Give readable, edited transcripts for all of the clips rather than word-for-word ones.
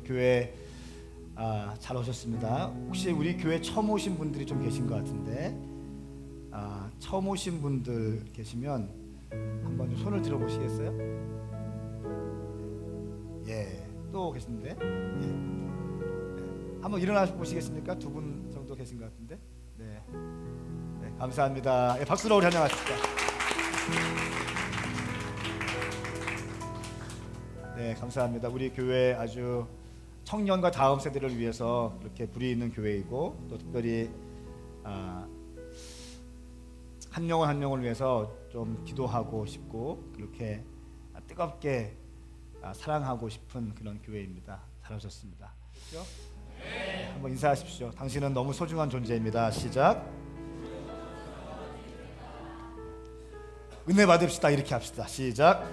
우리 교회 잘 오셨습니다. 혹시 우리 교회 처음 오신 분들이 좀 계신 것 같은데 처음 오신 분들 계시면 한번 좀 손을 들어보시겠어요? 예, 또 계신데 한번 일어나 보시겠습니까? 두 분 정도 계신 것 같은데 네, 감사합니다. 박수로 우리 환영하십시다. 네, 감사합니다. 우리 교회 아주 청년과 다음 세대를 위해서 그렇게 불이 있는 교회이고 또 특별히 한 영혼 한 영혼을 위해서 좀 기도하고 싶고 그렇게 뜨겁게 사랑하고 싶은 그런 교회입니다. 잘 오셨습니다. 그렇죠? 네, 한번 인사하십시오. 당신은 너무 소중한 존재입니다. 시작. 은혜 받읍시다. 이렇게 합시다. 시작.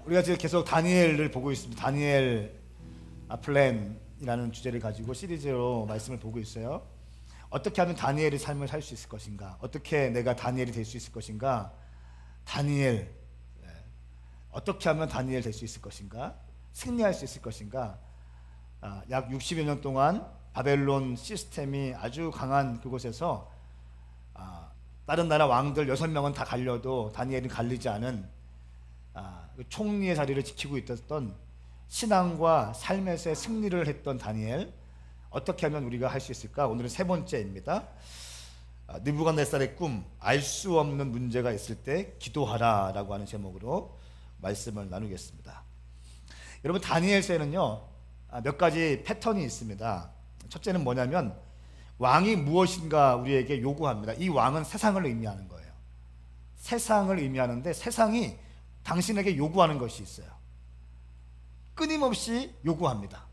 우리가 지금 계속 다니엘을 보고 있습니다. 다니엘 플랜이라는 주제를 가지고 시리즈로 말씀을 보고 있어요. 어떻게 하면 다니엘의 삶을 살 수 있을 것인가? 어떻게 내가 다니엘이 될 수 있을 것인가? 다니엘 어떻게 하면 다니엘 될 수 있을 것인가? 승리할 수 있을 것인가? 약 60여 년 동안 바벨론 시스템이 아주 강한 그곳에서 다른 나라 왕들 6명은 다 갈려도 다니엘이 갈리지 않은 총리의 자리를 지키고 있었던 신앙과 삶에서의 승리를 했던 다니엘, 어떻게 하면 우리가 할 수 있을까? 오늘은 세 번째입니다. 느부갓네살의 꿈, 알 수 없는 문제가 있을 때 기도하라 라고 하는 제목으로 말씀을 나누겠습니다. 여러분, 다니엘서에는요 몇 가지 패턴이 있습니다. 첫째는 뭐냐면 왕이 무엇인가 우리에게 요구합니다. 이 왕은 세상을 의미하는 거예요. 세상을 의미하는데 세상이 당신에게 요구하는 것이 있어요. 끊임없이 요구합니다.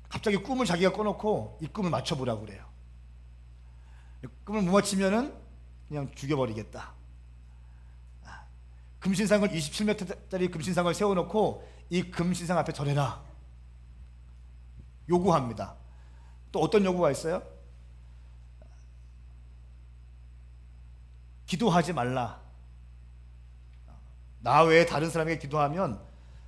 갑자기 꿈을 자기가 꺼놓고 이 꿈을 맞춰보라고 그래요. 꿈을 못 맞히면은 그냥 죽여버리겠다. 금신상을 27m짜리 금신상을 세워놓고 이 금신상 앞에 절해라. 요구합니다. 또 어떤 요구가 있어요? 기도하지 말라. 나 외에 다른 사람에게 기도하면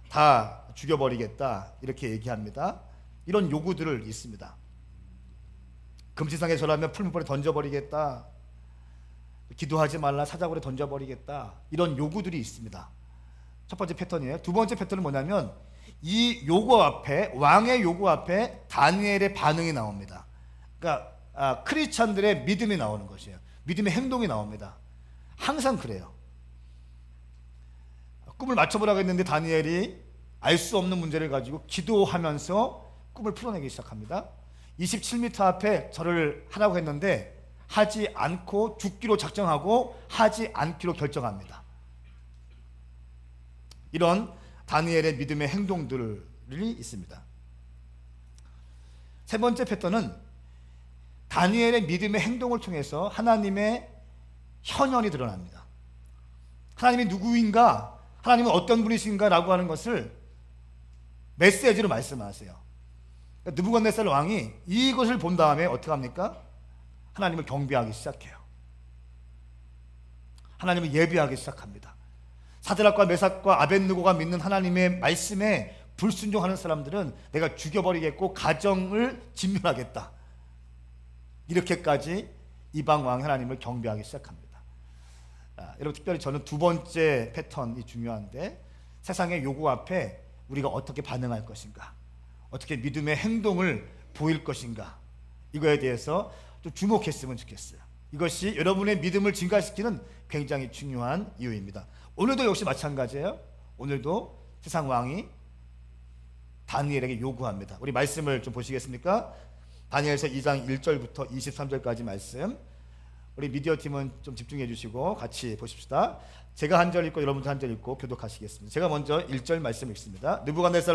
다 죽여버리겠다. 이렇게 얘기합니다. 이런 요구들을 있습니다. 금지상에 절하면 풀무불에 던져버리겠다. 기도하지 말라. 사자굴에 던져버리겠다. 이런 요구들이 있습니다. 첫 번째 패턴이에요. 두 번째 패턴은 뭐냐면 이 요구 앞에, 왕의 요구 앞에 다니엘의 반응이 나옵니다. 그러니까 크리스찬들의 믿음이 나오는 것이에요. 믿음의 행동이 나옵니다. 항상 그래요. 꿈을 맞춰보라고 했는데 다니엘이 알 수 없는 문제를 가지고 기도하면서 꿈을 풀어내기 시작합니다. 27m 앞에 절을 하라고 했는데 하지 않고 죽기로 작정하고 하지 않기로 결정합니다. 이런 다니엘의 믿음의 행동들이 있습니다. 세 번째 패턴은 다니엘의 믿음의 행동을 통해서 하나님의 현현이 드러납니다. 하나님이 누구인가, 하나님은 어떤 분이신가 라고 하는 것을 메시지로 말씀하세요. 느부갓네살 왕이 이것을 본 다음에 어떻게 합니까? 하나님을 경배하기 시작해요. 하나님을 예배하기 시작합니다. 사드락과 메삭과 아벳느고가 믿는 하나님의 말씀에 불순종하는 사람들은 내가 죽여버리겠고 가정을 진멸하겠다. 이렇게까지 이방 왕 하나님을 경배하기 시작합니다. 여러분, 특별히 저는 두 번째 패턴이 중요한데 세상의 요구 앞에 우리가 어떻게 반응할 것인가, 어떻게 믿음의 행동을 보일 것인가, 이거에 대해서 좀 주목했으면 좋겠어요. 이것이 여러분의 믿음을 증가시키는 굉장히 중요한 이유입니다. 오늘도 역시 마찬가지예요. 오늘도 세상 왕이 다니엘에게 요구합니다. 우리 말씀을 좀 보시겠습니까? 다니엘서 2장 1절부터 23절까지 말씀, 우리 미디어 팀은 좀 집중해 주시고 같이 보십시다. 제가 한 절 읽고 여러분도 한 절 읽고 교독하시겠습니다. 제가 먼저 1절 말씀 읽습니다. 느부갓네살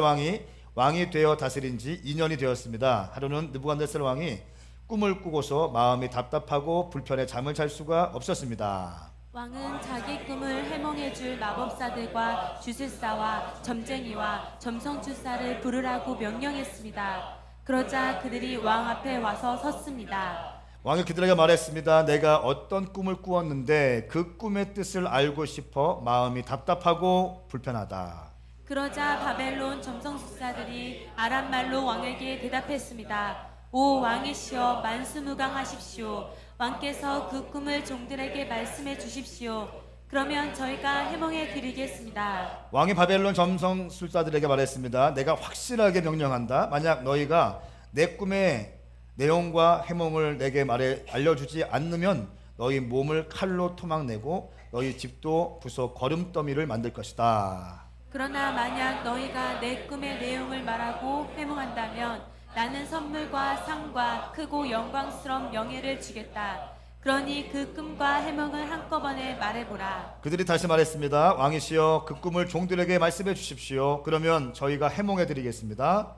왕이 되어 다스린 지 2년이 되었습니다. 하루는 느부갓네살 왕이 꿈을 꾸고서 마음이 답답하고 불편해 잠을 잘 수가 없었습니다. 왕은 자기 꿈을 해몽해줄 마법사들과 주술사와 점쟁이와 점성술사를 부르라고 명령했습니다. 그러자 그들이 왕 앞에 와서 섰습니다. 왕이 그들에게 말했습니다. 내가 어떤 꿈을 꾸었는데 그 꿈의 뜻을 알고 싶어 마음이 답답하고 불편하다. 그러자 바벨론 점성술사들이 아람 말로 왕에게 대답했습니다. 오 왕이시여 만수무강하십시오. 왕께서 그 꿈을 종들에게 말씀해 주십시오. 그러면 저희가 해몽해 드리겠습니다. 왕이 바벨론 점성술사들에게 말했습니다. 내가 확실하게 명령한다. 만약 너희가 내 꿈의 내용과 해몽을 내게 알려주지 않으면 너희 몸을 칼로 토막내고 너희 집도 부숴 거름더미를 만들 것이다. 그러나 만약 너희가 내 꿈의 내용을 말하고 해몽한다면 나는 선물과 상과 크고 영광스러운 명예를 주겠다. 그러니 그 꿈과 해몽을 한꺼번에 말해보라. 그들이 다시 말했습니다. 왕이시여 그 꿈을 종들에게 말씀해 주십시오. 그러면 저희가 해몽해 드리겠습니다.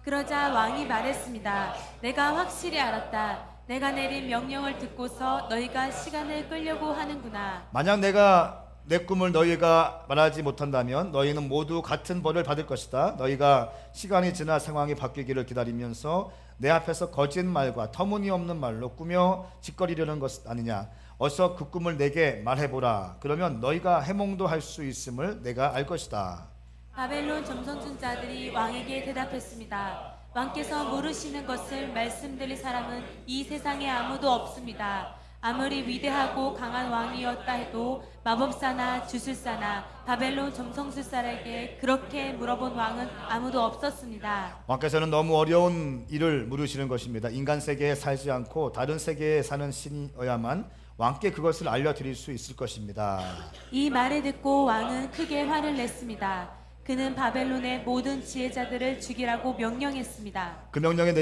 그러자 왕이 말했습니다. 내가 확실히 알았다. 내가 내린 명령을 듣고서 너희가 시간을 끌려고 하는구나. 만약 내가 내 꿈을 너희가 말하지 못한다면 너희는 모두 같은 벌을 받을 것이다. 너희가 시간이 지나 상황이 바뀌기를 기다리면서 내 앞에서 거짓말과 터무니없는 말로 꾸며 짓거리려는 것 아니냐. 어서 그 꿈을 내게 말해보라. 그러면 너희가 해몽도 할 수 있음을 내가 알 것이다. 바벨론 점성술사들이 왕에게 대답했습니다. 왕께서 모르시는 것을 말씀드릴 사람은 이 세상에 아무도 없습니다. 아무리 위대하고 강한 왕이었다 해도 마법사나 주술사나 바벨론 점성술사에게 그렇게 물어본 왕은 아무도 없었습니다. 왕께서는 너무 어려운 일을 물으시는 것입니다. 인간 세계에 살지 않고 다른 세계에 사는 신이어야만 왕께 그것을 알려드릴 수 있을 것입니다. 이 말을 듣고 왕은 크게 화를 냈습니다. 그는 바벨론의 모든 지혜자들을 죽이라고 명령했습니다. 그 명령이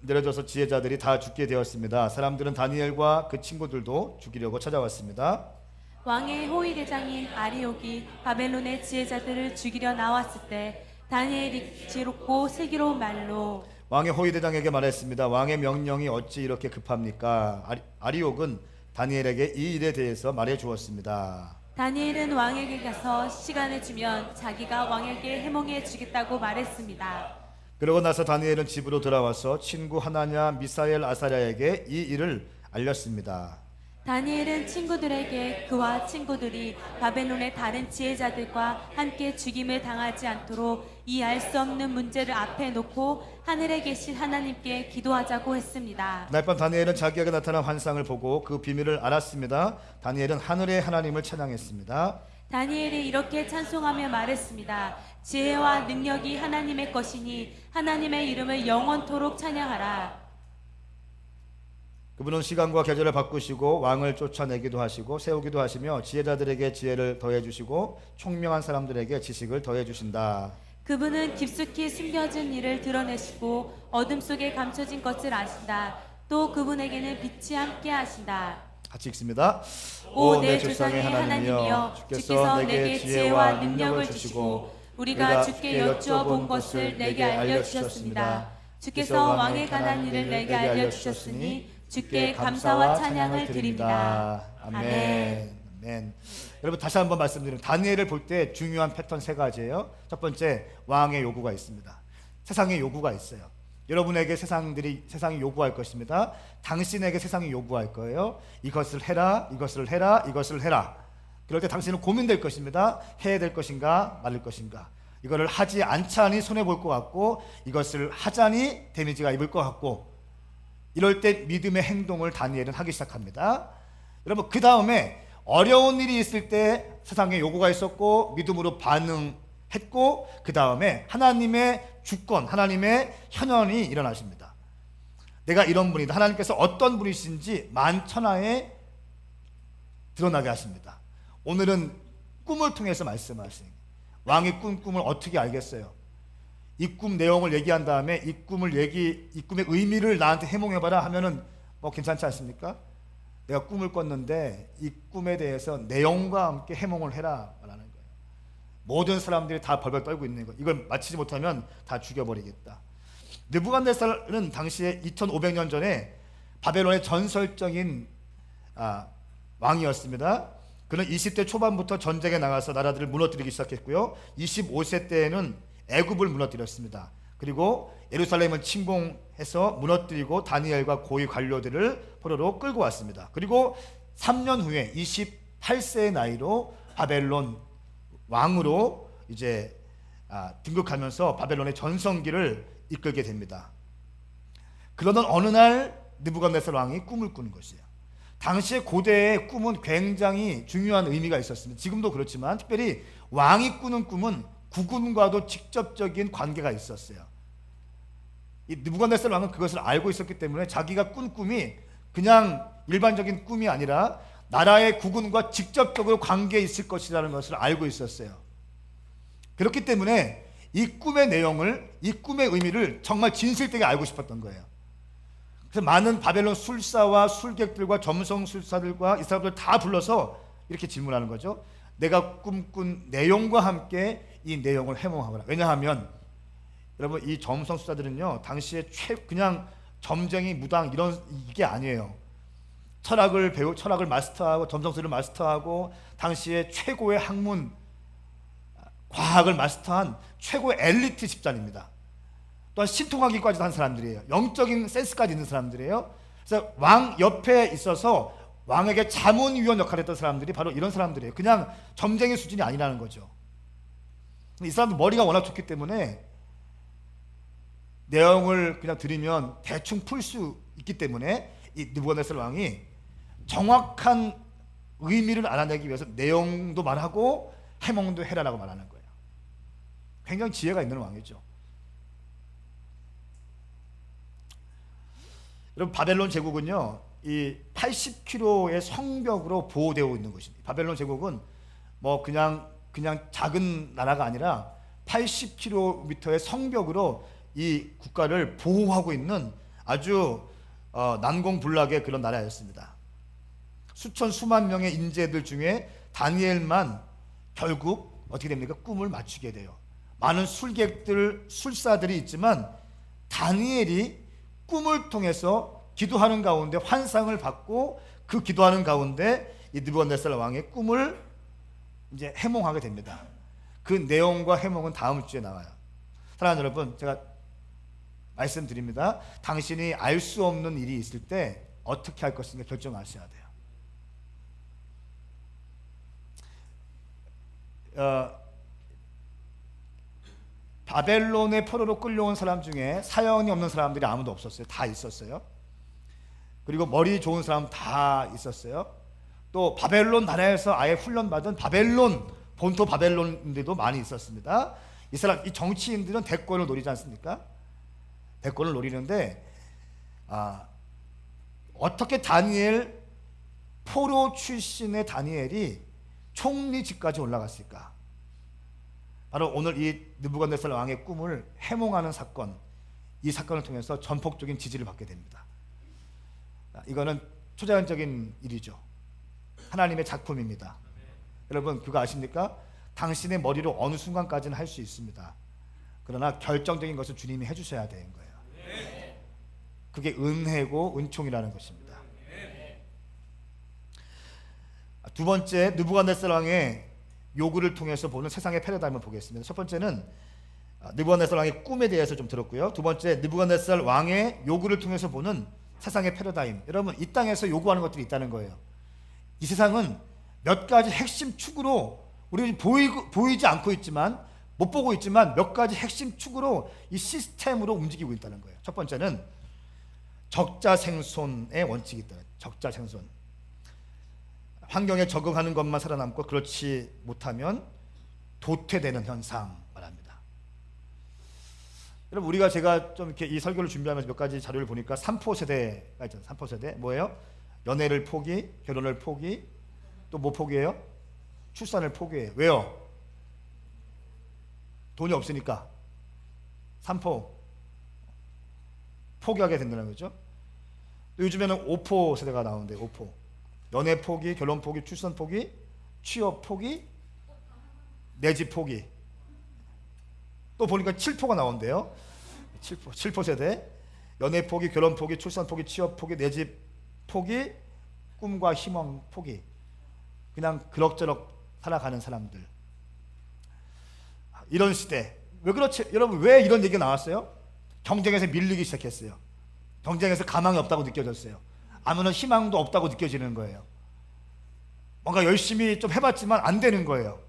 내려져서 지혜자들이 다 죽게 되었습니다. 사람들은 다니엘과 그 친구들도 죽이려고 찾아왔습니다. 왕의 호위대장인 아리옥이 바벨론의 지혜자들을 죽이려 나왔을 때 다니엘이 지롭고 슬기로운 말로 왕의 호위대장에게 말했습니다. 왕의 명령이 어찌 이렇게 급합니까? 아리옥은 다니엘에게 이 일에 대해서 말해 주었습니다. 다니엘은 왕에게 가서 시간을 주면 자기가 왕에게 해몽해 주겠다고 말했습니다. 그러고 나서 다니엘은 집으로 돌아와서 친구 하나냐, 미사엘, 아사랴에게 이 일을 알렸습니다. 다니엘은 친구들에게 그와 친구들이 바벨론의 다른 지혜자들과 함께 죽임을 당하지 않도록 이 알 수 없는 문제를 앞에 놓고 하늘에 계신 하나님께 기도하자고 했습니다. 그날 밤 다니엘은 자기에게 나타난 환상을 보고 그 비밀을 알았습니다. 다니엘은 하늘의 하나님을 찬양했습니다. 다니엘이 이렇게 찬송하며 말했습니다. 지혜와 능력이 하나님의 것이니 하나님의 이름을 영원토록 찬양하라. 그분은 시간과 계절을 바꾸시고 왕을 쫓아내기도 하시고 세우기도 하시며 지혜자들에게 지혜를 더해 주시고 총명한 사람들에게 지식을 더해 주신다. 그분은 깊숙이 숨겨진 일을 드러내시고 어둠 속에 감춰진 것을 아신다. 또 그분에게는 빛이 함께 하신다. 같이 읽습니다. 오 내 조상의 하나님이여 주께서 내게 지혜와 능력을 주시고 우리가 주께 여쭈어 본 것을 내게 알려주셨습니다. 주께서 왕에 관한 일을 내게 알려주셨으니 주께 감사와 찬양을 드립니다. 아멘. 아멘. 여러분 다시 한번 말씀드리면 다니엘을 볼 때 중요한 패턴 세 가지예요. 첫 번째, 왕의 요구가 있습니다. 세상의 요구가 있어요. 여러분에게 세상이 요구할 것입니다. 당신에게 세상이 요구할 거예요. 이것을 해라, 이것을 해라, 이것을 해라. 그럴 때 당신은 고민될 것입니다. 해야 될 것인가 말을 것인가. 이거를 하지 않자니 손해 볼 것 같고 이것을 하자니 데미지가 입을 것 같고, 이럴 때 믿음의 행동을 다니엘은 하기 시작합니다. 여러분 그 다음에 어려운 일이 있을 때 세상에 요구가 있었고 믿음으로 반응했고 그 다음에 하나님의 주권, 하나님의 현현이 일어나십니다. 내가 이런 분이다. 하나님께서 어떤 분이신지 만천하에 드러나게 하십니다. 오늘은 꿈을 통해서 말씀하신 왕이 꿈을 어떻게 알겠어요? 이 꿈 내용을 얘기한 다음에 이 꿈의 의미를 나한테 해몽해봐라 하면은 뭐 괜찮지 않습니까? 내가 꿈을 꿨는데 이 꿈에 대해서 내용과 함께 해몽을 해라 라는 거예요. 모든 사람들이 다 벌벌 떨고 있는 거예요. 이걸 마치지 못하면 다 죽여버리겠다. 느부갓네살은 당시에 2500년 전에 바벨론의 전설적인 왕이었습니다. 그는 20대 초반부터 전쟁에 나가서 나라들을 무너뜨리기 시작했고요. 25세 때에는 애굽을 무너뜨렸습니다. 그리고 예루살렘을 침공해서 무너뜨리고 다니엘과 고위 관료들을 포로로 끌고 왔습니다. 그리고 3년 후에 28세의 나이로 바벨론 왕으로 이제 등극하면서 바벨론의 전성기를 이끌게 됩니다. 그러던 어느 날 느부갓네살 왕이 꿈을 꾸는 것이에요. 당시의 고대의 꿈은 굉장히 중요한 의미가 있었습니다. 지금도 그렇지만 특별히 왕이 꾸는 꿈은 국군과도 직접적인 관계가 있었어요. 이 느부갓네살 왕은 그것을 알고 있었기 때문에 자기가 꾼 꿈이 그냥 일반적인 꿈이 아니라 나라의 국군과 직접적으로 관계에 있을 것이라는 것을 알고 있었어요. 그렇기 때문에 이 꿈의 내용을, 이 꿈의 의미를 정말 진실되게 알고 싶었던 거예요. 그래서 많은 바벨론 술사와 술객들과 점성 술사들과 이 사람들 다 불러서 이렇게 질문하는 거죠. 내가 꿈꾼 내용과 함께 이 내용을 해몽하거라. 왜냐하면 여러분, 이 점성 술사들은요, 당시에 그냥 점쟁이, 무당 이게 아니에요. 철학을 마스터하고 점성술을 마스터하고 당시에 최고의 학문, 과학을 마스터한 최고의 엘리트 집단입니다. 또한 신통하기까지도 한 사람들이에요. 영적인 센스까지 있는 사람들이에요. 그래서 왕 옆에 있어서 왕에게 자문위원 역할을 했던 사람들이 바로 이런 사람들이에요. 그냥 점쟁이 수준이 아니라는 거죠. 이 사람들 머리가 워낙 좋기 때문에 내용을 그냥 들으면 대충 풀 수 있기 때문에 이 느부갓네살 왕이 정확한 의미를 알아내기 위해서 내용도 말하고 해몽도 해라라고 말하는 거예요. 굉장히 지혜가 있는 왕이죠. 여러분, 바벨론 제국은요, 이 80km의 성벽으로 보호되어 있는 것입니다. 바벨론 제국은 뭐 그냥 작은 나라가 아니라 80km의 성벽으로 이 국가를 보호하고 있는 아주 난공불락의 그런 나라였습니다. 수천 수만 명의 인재들 중에 다니엘만 결국 어떻게 됩니까? 꿈을 맞추게 돼요. 많은 술객들, 술사들이 있지만 다니엘이 꿈을 통해서 기도하는 가운데 환상을 받고 그 기도하는 가운데 이 느부갓네살 왕의 꿈을 이제 해몽하게 됩니다. 그 내용과 해몽은 다음 주에 나와요. 사랑하는 여러분, 제가 말씀드립니다. 당신이 알 수 없는 일이 있을 때 어떻게 할 것인가 결정하셔야 돼요. 바벨론의 포로로 끌려온 사람 중에 사연이 없는 사람들이 아무도 없었어요. 다 있었어요. 그리고 머리 좋은 사람 다 있었어요. 또 바벨론 나라에서 아예 훈련받은 본토 바벨론인들도 많이 있었습니다. 이 정치인들은 대권을 노리지 않습니까? 대권을 노리는데 어떻게 포로 출신의 다니엘이 총리직까지 올라갔을까? 바로 오늘 이 느부갓네살 왕의 꿈을 해몽하는 사건, 이 사건을 통해서 전폭적인 지지를 받게 됩니다. 이거는 초자연적인 일이죠. 하나님의 작품입니다. 여러분, 그거 아십니까? 당신의 머리로 어느 순간까지는 할 수 있습니다. 그러나 결정적인 것을 주님이 해주셔야 되는 거예요. 그게 은혜고 은총이라는 것입니다. 두 번째, 느부갓네살 왕의 요구를 통해서 보는 세상의 패러다임을 보겠습니다. 첫 번째는 느부갓네살 왕의 꿈에 대해서 좀 들었고요. 두 번째, 느부갓네살 왕의 요구를 통해서 보는 세상의 패러다임. 여러분, 이 땅에서 요구하는 것들이 있다는 거예요. 이 세상은 몇 가지 핵심 축으로 우리 보이지 않고 있지만, 못 보고 있지만 몇 가지 핵심 축으로 이 시스템으로 움직이고 있다는 거예요. 첫 번째는 적자생손의 원칙이 있다. 적자생손. 환경에 적응하는 것만 살아남고 그렇지 못하면 도태되는 현상 말합니다. 여러분, 제가 좀 이렇게 이 설교를 준비하면서 몇 가지 자료를 보니까 3포 세대가 있잖아요. 3포 세대 뭐예요? 연애를 포기, 결혼을 포기, 또 뭐 포기해요? 출산을 포기해요. 왜요? 돈이 없으니까. 3포 포기하게 된다는 거죠. 또 요즘에는 5포 세대가 나오는데 5포. 연애 포기, 결혼 포기, 출산 포기, 취업 포기, 내 집 포기. 또 보니까 7포가 나온대요. 7포 세대. 연애 포기, 결혼 포기, 출산 포기, 취업 포기, 내 집 포기, 꿈과 희망 포기. 그냥 그럭저럭 살아가는 사람들. 이런 시대, 왜 그렇지? 여러분 왜 이런 얘기가 나왔어요? 경쟁에서 밀리기 시작했어요. 경쟁에서 가망이 없다고 느껴졌어요. 아무런 희망도 없다고 느껴지는 거예요. 뭔가 열심히 좀 해봤지만 안 되는 거예요.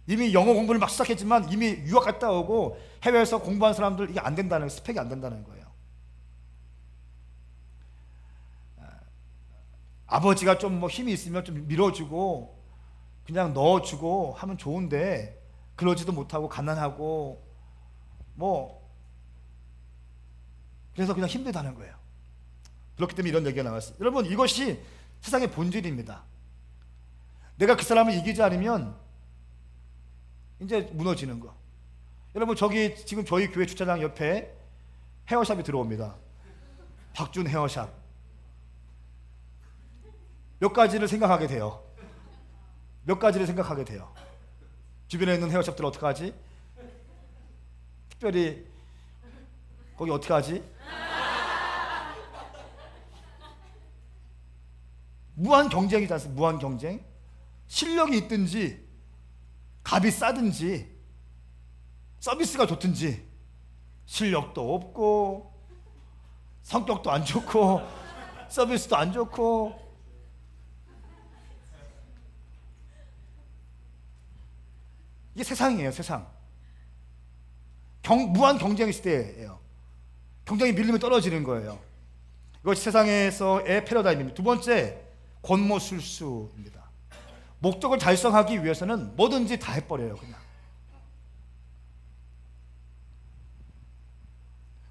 이미 영어 공부를 막 시작했지만 이미 유학 갔다 오고 해외에서 공부한 사람들 이게 안 된다는, 스펙이 안 된다는 거예요. 아버지가 좀 뭐 힘이 있으면 좀 밀어주고 그냥 넣어주고 하면 좋은데 그러지도 못하고 가난하고 뭐 그래서 그냥 힘들다는 거예요. 그렇기 때문에 이런 얘기가 나왔어요. 여러분 이것이 세상의 본질입니다. 내가 그 사람을 이기지 않으면 이제 무너지는 거. 여러분 저기 지금 저희 교회 주차장 옆에 헤어샵이 들어옵니다. 박준 헤어샵. 몇 가지를 생각하게 돼요. 몇 가지를 생각하게 돼요. 주변에 있는 헤어샵들 어떡하지? 특별히 거기 어떡하지? 무한 경쟁이지 않습니까? 무한 경쟁. 실력이 있든지 값이 싸든지 서비스가 좋든지 실력도 없고 성격도 안 좋고 서비스도 안 좋고 이게 세상이에요. 세상. 무한 경쟁 시대예요. 경쟁이 밀리면 떨어지는 거예요. 이것이 세상에서의 패러다임입니다. 두 번째, 권모술수입니다. 목적을 달성하기 위해서는 뭐든지 다 해버려요. 그냥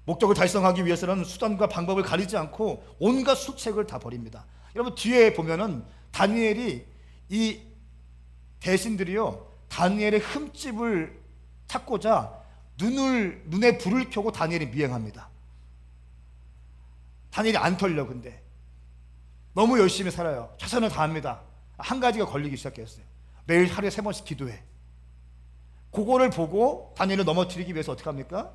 목적을 달성하기 위해서는 수단과 방법을 가리지 않고 온갖 수책을 다 버립니다. 여러분 뒤에 보면은 다니엘이 이 대신들이요 다니엘의 흠집을 찾고자 눈에 불을 켜고 다니엘이 미행합니다. 다니엘이 안 털려. 근데 너무 열심히 살아요. 최선을 다합니다. 한 가지가 걸리기 시작했어요. 매일 하루에 3번씩 기도해. 그거를 보고 다니엘을 넘어뜨리기 위해서 어떻게 합니까?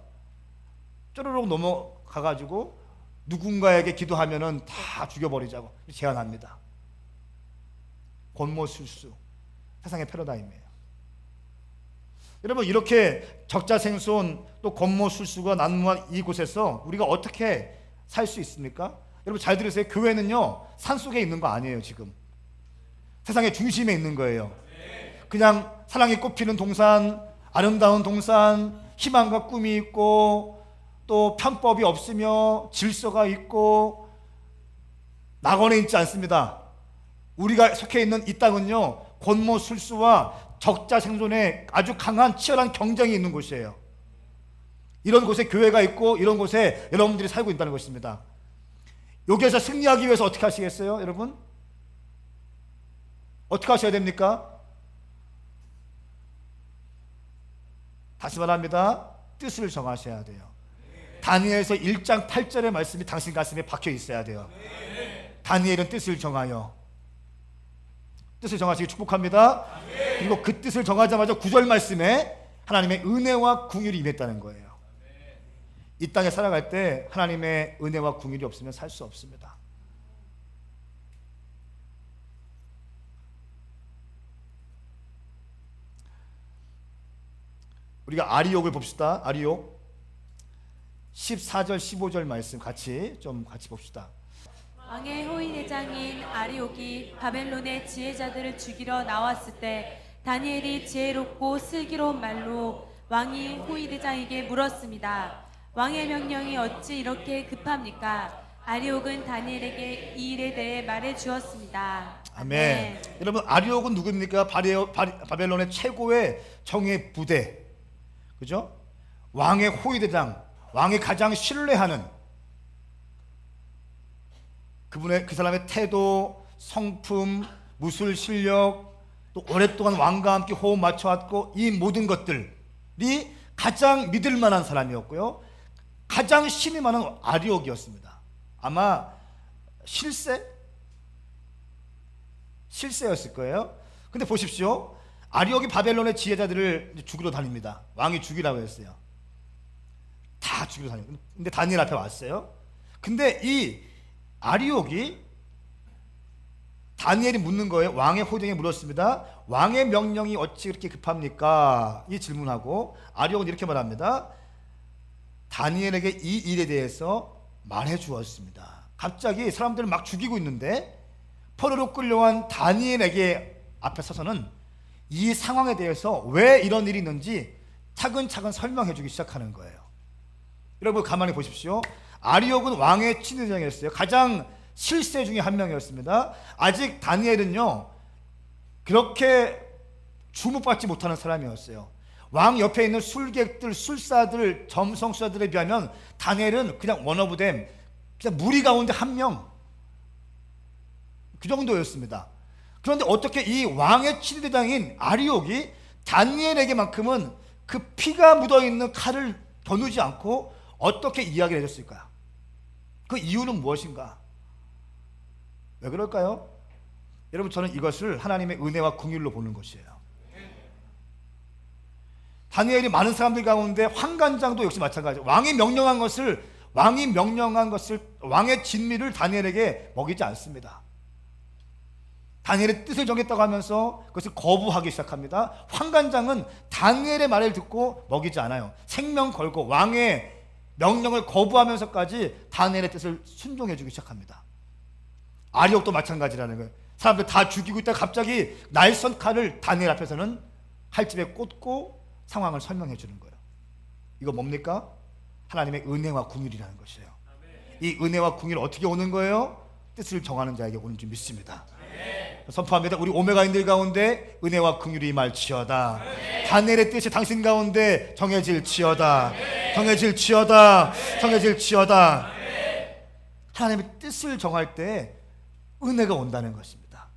쪼르륵 넘어가가지고 누군가에게 기도하면은 다 죽여버리자고 제안합니다. 권모술수, 세상의 패러다임이에요. 여러분 이렇게 적자생손 또 권모술수가 난무한 이곳에서 우리가 어떻게 살 수 있습니까? 여러분 잘 들으세요. 교회는요 산속에 있는 거 아니에요. 지금 세상의 중심에 있는 거예요. 그냥 사랑이 꽃피는 동산, 아름다운 동산, 희망과 꿈이 있고 또 편법이 없으며 질서가 있고 낙원에 있지 않습니다. 우리가 속해 있는 이 땅은요 권모술수와 적자생존에 아주 강한 치열한 경쟁이 있는 곳이에요. 이런 곳에 교회가 있고 이런 곳에 여러분들이 살고 있다는 것입니다. 여기에서 승리하기 위해서 어떻게 하시겠어요? 여러분 어떻게 하셔야 됩니까? 다시 말합니다. 뜻을 정하셔야 돼요. 다니엘서 1장 8절의 말씀이 당신 가슴에 박혀 있어야 돼요. 다니엘은 뜻을 정하여 뜻을 정하시기 축복합니다. 그리고 그 뜻을 정하자마자 9절 말씀에 하나님의 은혜와 긍휼이 임했다는 거예요. 이 땅에 살아갈 때 하나님의 은혜와 긍휼이 없으면 살 수 없습니다. 우리가 아리옥을 봅시다. 아리옥 14절 15절 말씀 같이 봅시다. 왕의 호위 대장인 아리옥이 바벨론의 지혜자들을 죽이러 나왔을 때 다니엘이 지혜롭고 슬기로운 말로 왕이 호위 대장에게 물었습니다. 왕의 명령이 어찌 이렇게 급합니까? 아리옥은 다니엘에게 이 일에 대해 말해 주었습니다. 아멘. 여러분 아리옥은 누구입니까? 바벨론의 최고의 정예 부대, 그죠? 왕의 호위 대장, 왕이 가장 신뢰하는 그 사람의 태도, 성품, 무술 실력, 또 오랫동안 왕과 함께 호흡 맞춰왔고 이 모든 것들이 가장 믿을 만한 사람이었고요. 가장 신이 많은 아리옥이었습니다. 아마 실세였을 거예요. 근데 보십시오. 아리옥이 바벨론의 지혜자들을 죽이러 다닙니다. 왕이 죽이라고 했어요. 다 죽이러 다니고. 근데 다니엘 앞에 왔어요. 근데 이 아리옥이 다니엘이 묻는 거예요. 왕의 호령에 물었습니다. 왕의 명령이 어찌 그렇게 급합니까? 이 질문하고 아리옥은 이렇게 말합니다. 다니엘에게 이 일에 대해서 말해 주었습니다. 갑자기 사람들을 막 죽이고 있는데 포로로 끌려간 다니엘에게 앞에 서서는 이 상황에 대해서 왜 이런 일이 있는지 차근차근 설명해 주기 시작하는 거예요. 여러분 가만히 보십시오. 아리옥은 왕의 친위대장이었어요. 가장 실세 중에 한 명이었습니다. 아직 다니엘은요 그렇게 주목받지 못하는 사람이었어요. 왕 옆에 있는 술객들, 술사들, 점성술사들에 비하면 다니엘은 그냥 원어브댐, 그냥 무리 가운데 한 명, 그 정도였습니다. 그런데 어떻게 이 왕의 친위대장인 아리옥이 다니엘에게만큼은 그 피가 묻어있는 칼을 겨누지 않고 어떻게 이야기를 해줬을까요? 그 이유는 무엇인가? 왜 그럴까요? 여러분 저는 이것을 하나님의 은혜와 궁율로 보는 것이에요. 다니엘이 많은 사람들 가운데 환관장도 역시 마찬가지예요. 왕이 명령한 것을 왕의 진미를 다니엘에게 먹이지 않습니다. 다니엘의 뜻을 정했다고 하면서 그것을 거부하기 시작합니다. 환관장은 다니엘의 말을 듣고 먹이지 않아요. 생명 걸고 왕의 명령을 거부하면서까지 다니엘의 뜻을 순종해 주기 시작합니다. 아리옥도 마찬가지라는 거예요. 사람들 다 죽이고 있다가 갑자기 날선 칼을 다니엘 앞에서는 칼집에 꽂고 상황을 설명해 주는 거예요. 이거 뭡니까? 하나님의 은혜와 궁율이라는 것이에요. 이 은혜와 궁율이 어떻게 오는 거예요? 뜻을 정하는 자에게 오는 줄 믿습니다. 선포합니다. 우리 오메가인들 가운데 은혜와 긍휼이 임할지어다. 다니엘의 뜻이 당신 가운데 정해질지어다. 정해질지어다. 정해질지어다. 하나님의 뜻을 정할 때 은혜가 온다는 것입니다.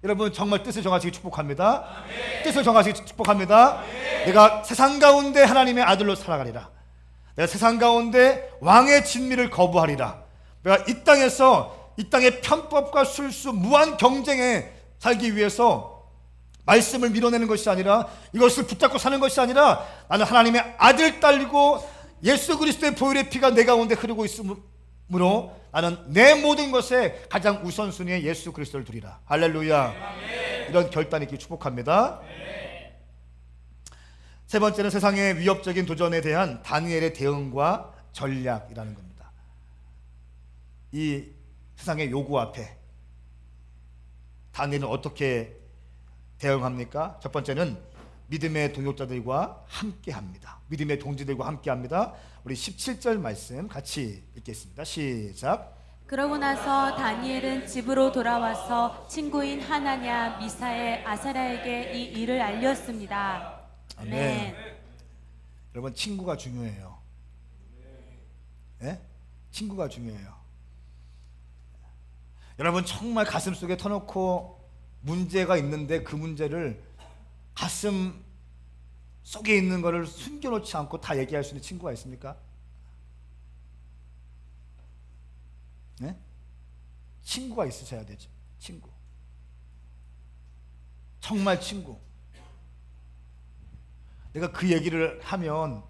여러분 정말 뜻을 정하시기 축복합니다. 뜻을 정하시기 축복합니다. 내가 세상 가운데 하나님의 아들로 살아가리라. 내가 세상 가운데 왕의 진미를 거부하리라. 내가 이 땅의 편법과 술수 무한 경쟁에 살기 위해서 말씀을 밀어내는 것이 아니라 이것을 붙잡고 사는 것이 아니라 나는 하나님의 아들 딸이고 예수 그리스도의 보혈의 피가 내 가운데 흐르고 있으므로 나는 내 모든 것에 가장 우선순위에 예수 그리스도를 두리라. 할렐루야. 이런 결단이 있기 축복합니다. 세 번째는 세상의 위협적인 도전에 대한 다니엘의 대응과 전략이라는 겁니다. 이 세상의 요구 앞에 다니엘은 어떻게 대응합니까? 첫 번째는 믿음의 동역자들과 함께합니다. 믿음의 동지들과 함께합니다. 우리 17절 말씀 같이 읽겠습니다. 시작. 그러고 나서 다니엘은 집으로 돌아와서 친구인 하나냐, 미사엘, 아사랴에게 이 일을 알렸습니다. 아멘. 여러분 친구가 중요해요. 네? 친구가 중요해요. 여러분 정말 가슴 속에 터놓고 문제가 있는데 그 문제를 가슴 속에 있는 것을 숨겨놓지 않고 다 얘기할 수 있는 친구가 있습니까? 네? 친구가 있으셔야 되죠. 친구. 정말 친구. 내가 그 얘기를 하면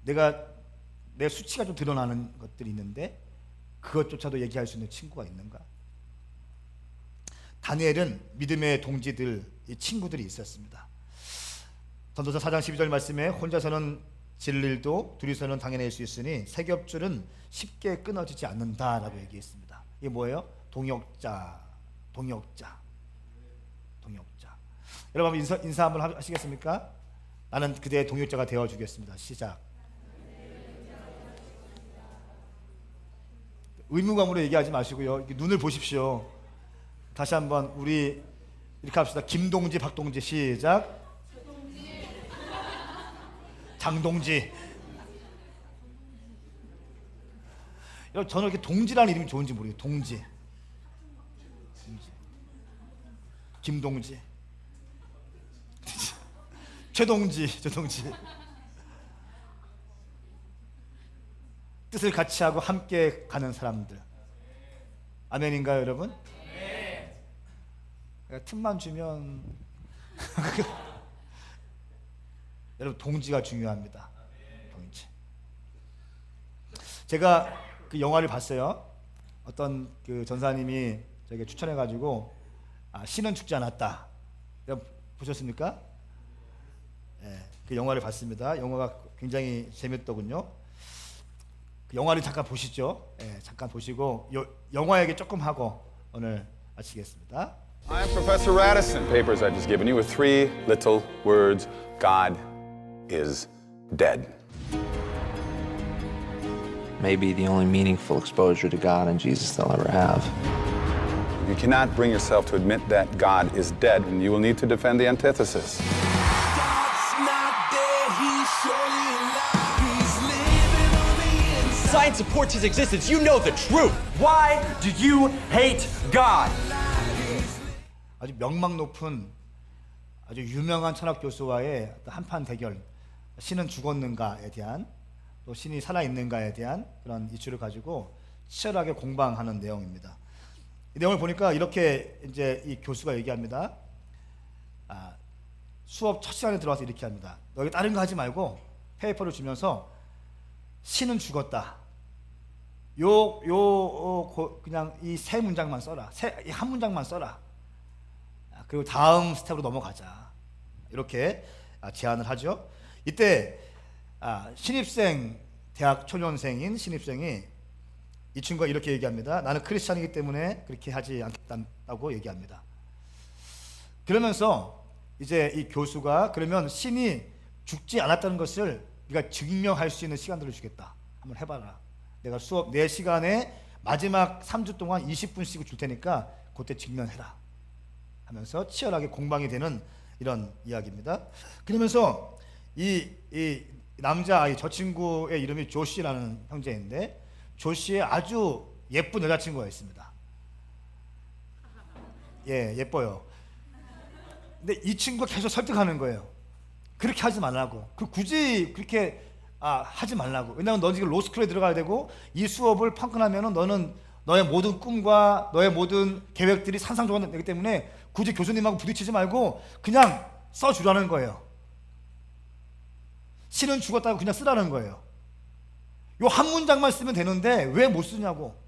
내 수치가 좀 드러나는 것들이 있는데 그것조차도 얘기할 수 있는 친구가 있는가? 다니엘은 믿음의 동지들, 이 친구들이 있었습니다. 전도서 4장 12절 말씀에 혼자서는 질 일도 둘이서는 당해낼 수 있으니 세 겹줄은 쉽게 끊어지지 않는다라고 얘기했습니다. 이게 뭐예요? 동역자. 여러분 인사 한번 하시겠습니까? 나는 그대의 동역자가 되어주겠습니다. 시작. 의무감으로 얘기하지 마시고요. 눈을 보십시오. 다시 한번 우리 이렇게 합시다. 김동지, 박동지 시작. 장동지. 여러분 저는 이렇게 동지라는 이름이 좋은지 모르겠어요. 동지. 김동지. 최동지. 뜻을 같이 하고 함께 가는 사람들. 아멘인가요, 여러분? 틈만 주면 여러분 동지가 중요합니다. 동지. 제가 그 영화를 봤어요. 어떤 그 전사님이 저에게 추천해가지고 신은 죽지 않았다. 보셨습니까? 예, 그 영화를 봤습니다. 영화가 굉장히 재밌더군요. 그 영화를 잠깐 보시죠. 예, 잠깐 보시고 영화 얘기 조금 하고 오늘 마치겠습니다. I'm Professor Radisson. Papers I've just given you with 3 little words. God is dead. Maybe the only meaningful exposure to God and Jesus they'll ever have. If you cannot bring yourself to admit that God is dead, then you will need to defend the antithesis. Science supports his existence. You know the truth. Why do you hate God? 아주 명망 높은 아주 유명한 철학 교수와의 한판 대결, 신은 죽었는가에 대한 또 신이 살아있는가에 대한 그런 이슈를 가지고 치열하게 공방하는 내용입니다. 이 내용을 보니까 이렇게 이제 이 교수가 얘기합니다. 수업 첫 시간에 들어와서 이렇게 합니다. 너희 다른 거 하지 말고 페이퍼를 주면서 신은 죽었다. 그냥 이 세 문장만 써라. 이 한 문장만 써라. 그리고 다음 스텝으로 넘어가자. 이렇게 제안을 하죠. 이때 신입생, 대학 초년생인 신입생이 이 친구가 이렇게 얘기합니다. 나는 크리스찬이기 때문에 그렇게 하지 않겠다고 얘기합니다. 그러면서 이제 이 교수가 그러면 신이 죽지 않았다는 것을 네가 증명할 수 있는 시간들을 주겠다. 한번 해봐라. 내가 수업 4시간에 마지막 3주 동안 20분씩 줄 테니까 그때 증명해라 하면서 치열하게 공방이 되는 이런 이야기입니다. 그러면서 이 남자아이, 저 친구의 이름이 조시라는 형제인데 조시의 아주 예쁜 여자친구가 있습니다. 예, 예뻐요. 근데 이 친구가 계속 설득하는 거예요. 그렇게 하지 말라고. 굳이 그렇게 하지 말라고. 왜냐하면 너 지금 로스쿨에 들어가야 되고 이 수업을 펑크나면은 너는 너의 모든 꿈과 너의 모든 계획들이 산산조각 되기 때문에 굳이 교수님하고 부딪히지 말고 그냥 써주라는 거예요. 신은 죽었다고 그냥 쓰라는 거예요. 요 한 문장만 쓰면 되는데 왜 못 쓰냐고.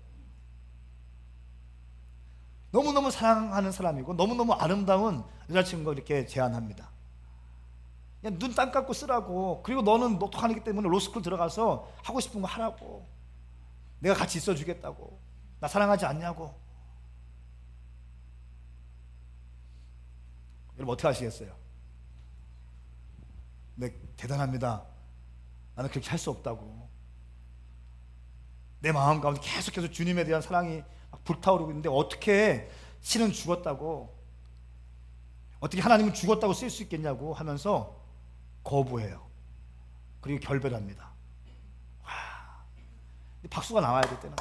너무너무 사랑하는 사람이고 너무너무 아름다운 여자친구가 이렇게 제안합니다. 그냥 눈 딱 감고 쓰라고. 그리고 너는 똑똑하기 때문에 로스쿨 들어가서 하고 싶은 거 하라고. 내가 같이 있어주겠다고. 나 사랑하지 않냐고. 여러분 어떻게 하시겠어요? 네, 대단합니다. 나는 그렇게 할 수 없다고. 내 마음 가운데 계속해서 주님에 대한 사랑이 막 불타오르고 있는데 어떻게 신은 죽었다고, 어떻게 하나님은 죽었다고 쓸 수 있겠냐고 하면서 거부해요. 그리고 결별합니다. 와, 박수가 나와야 될 때는.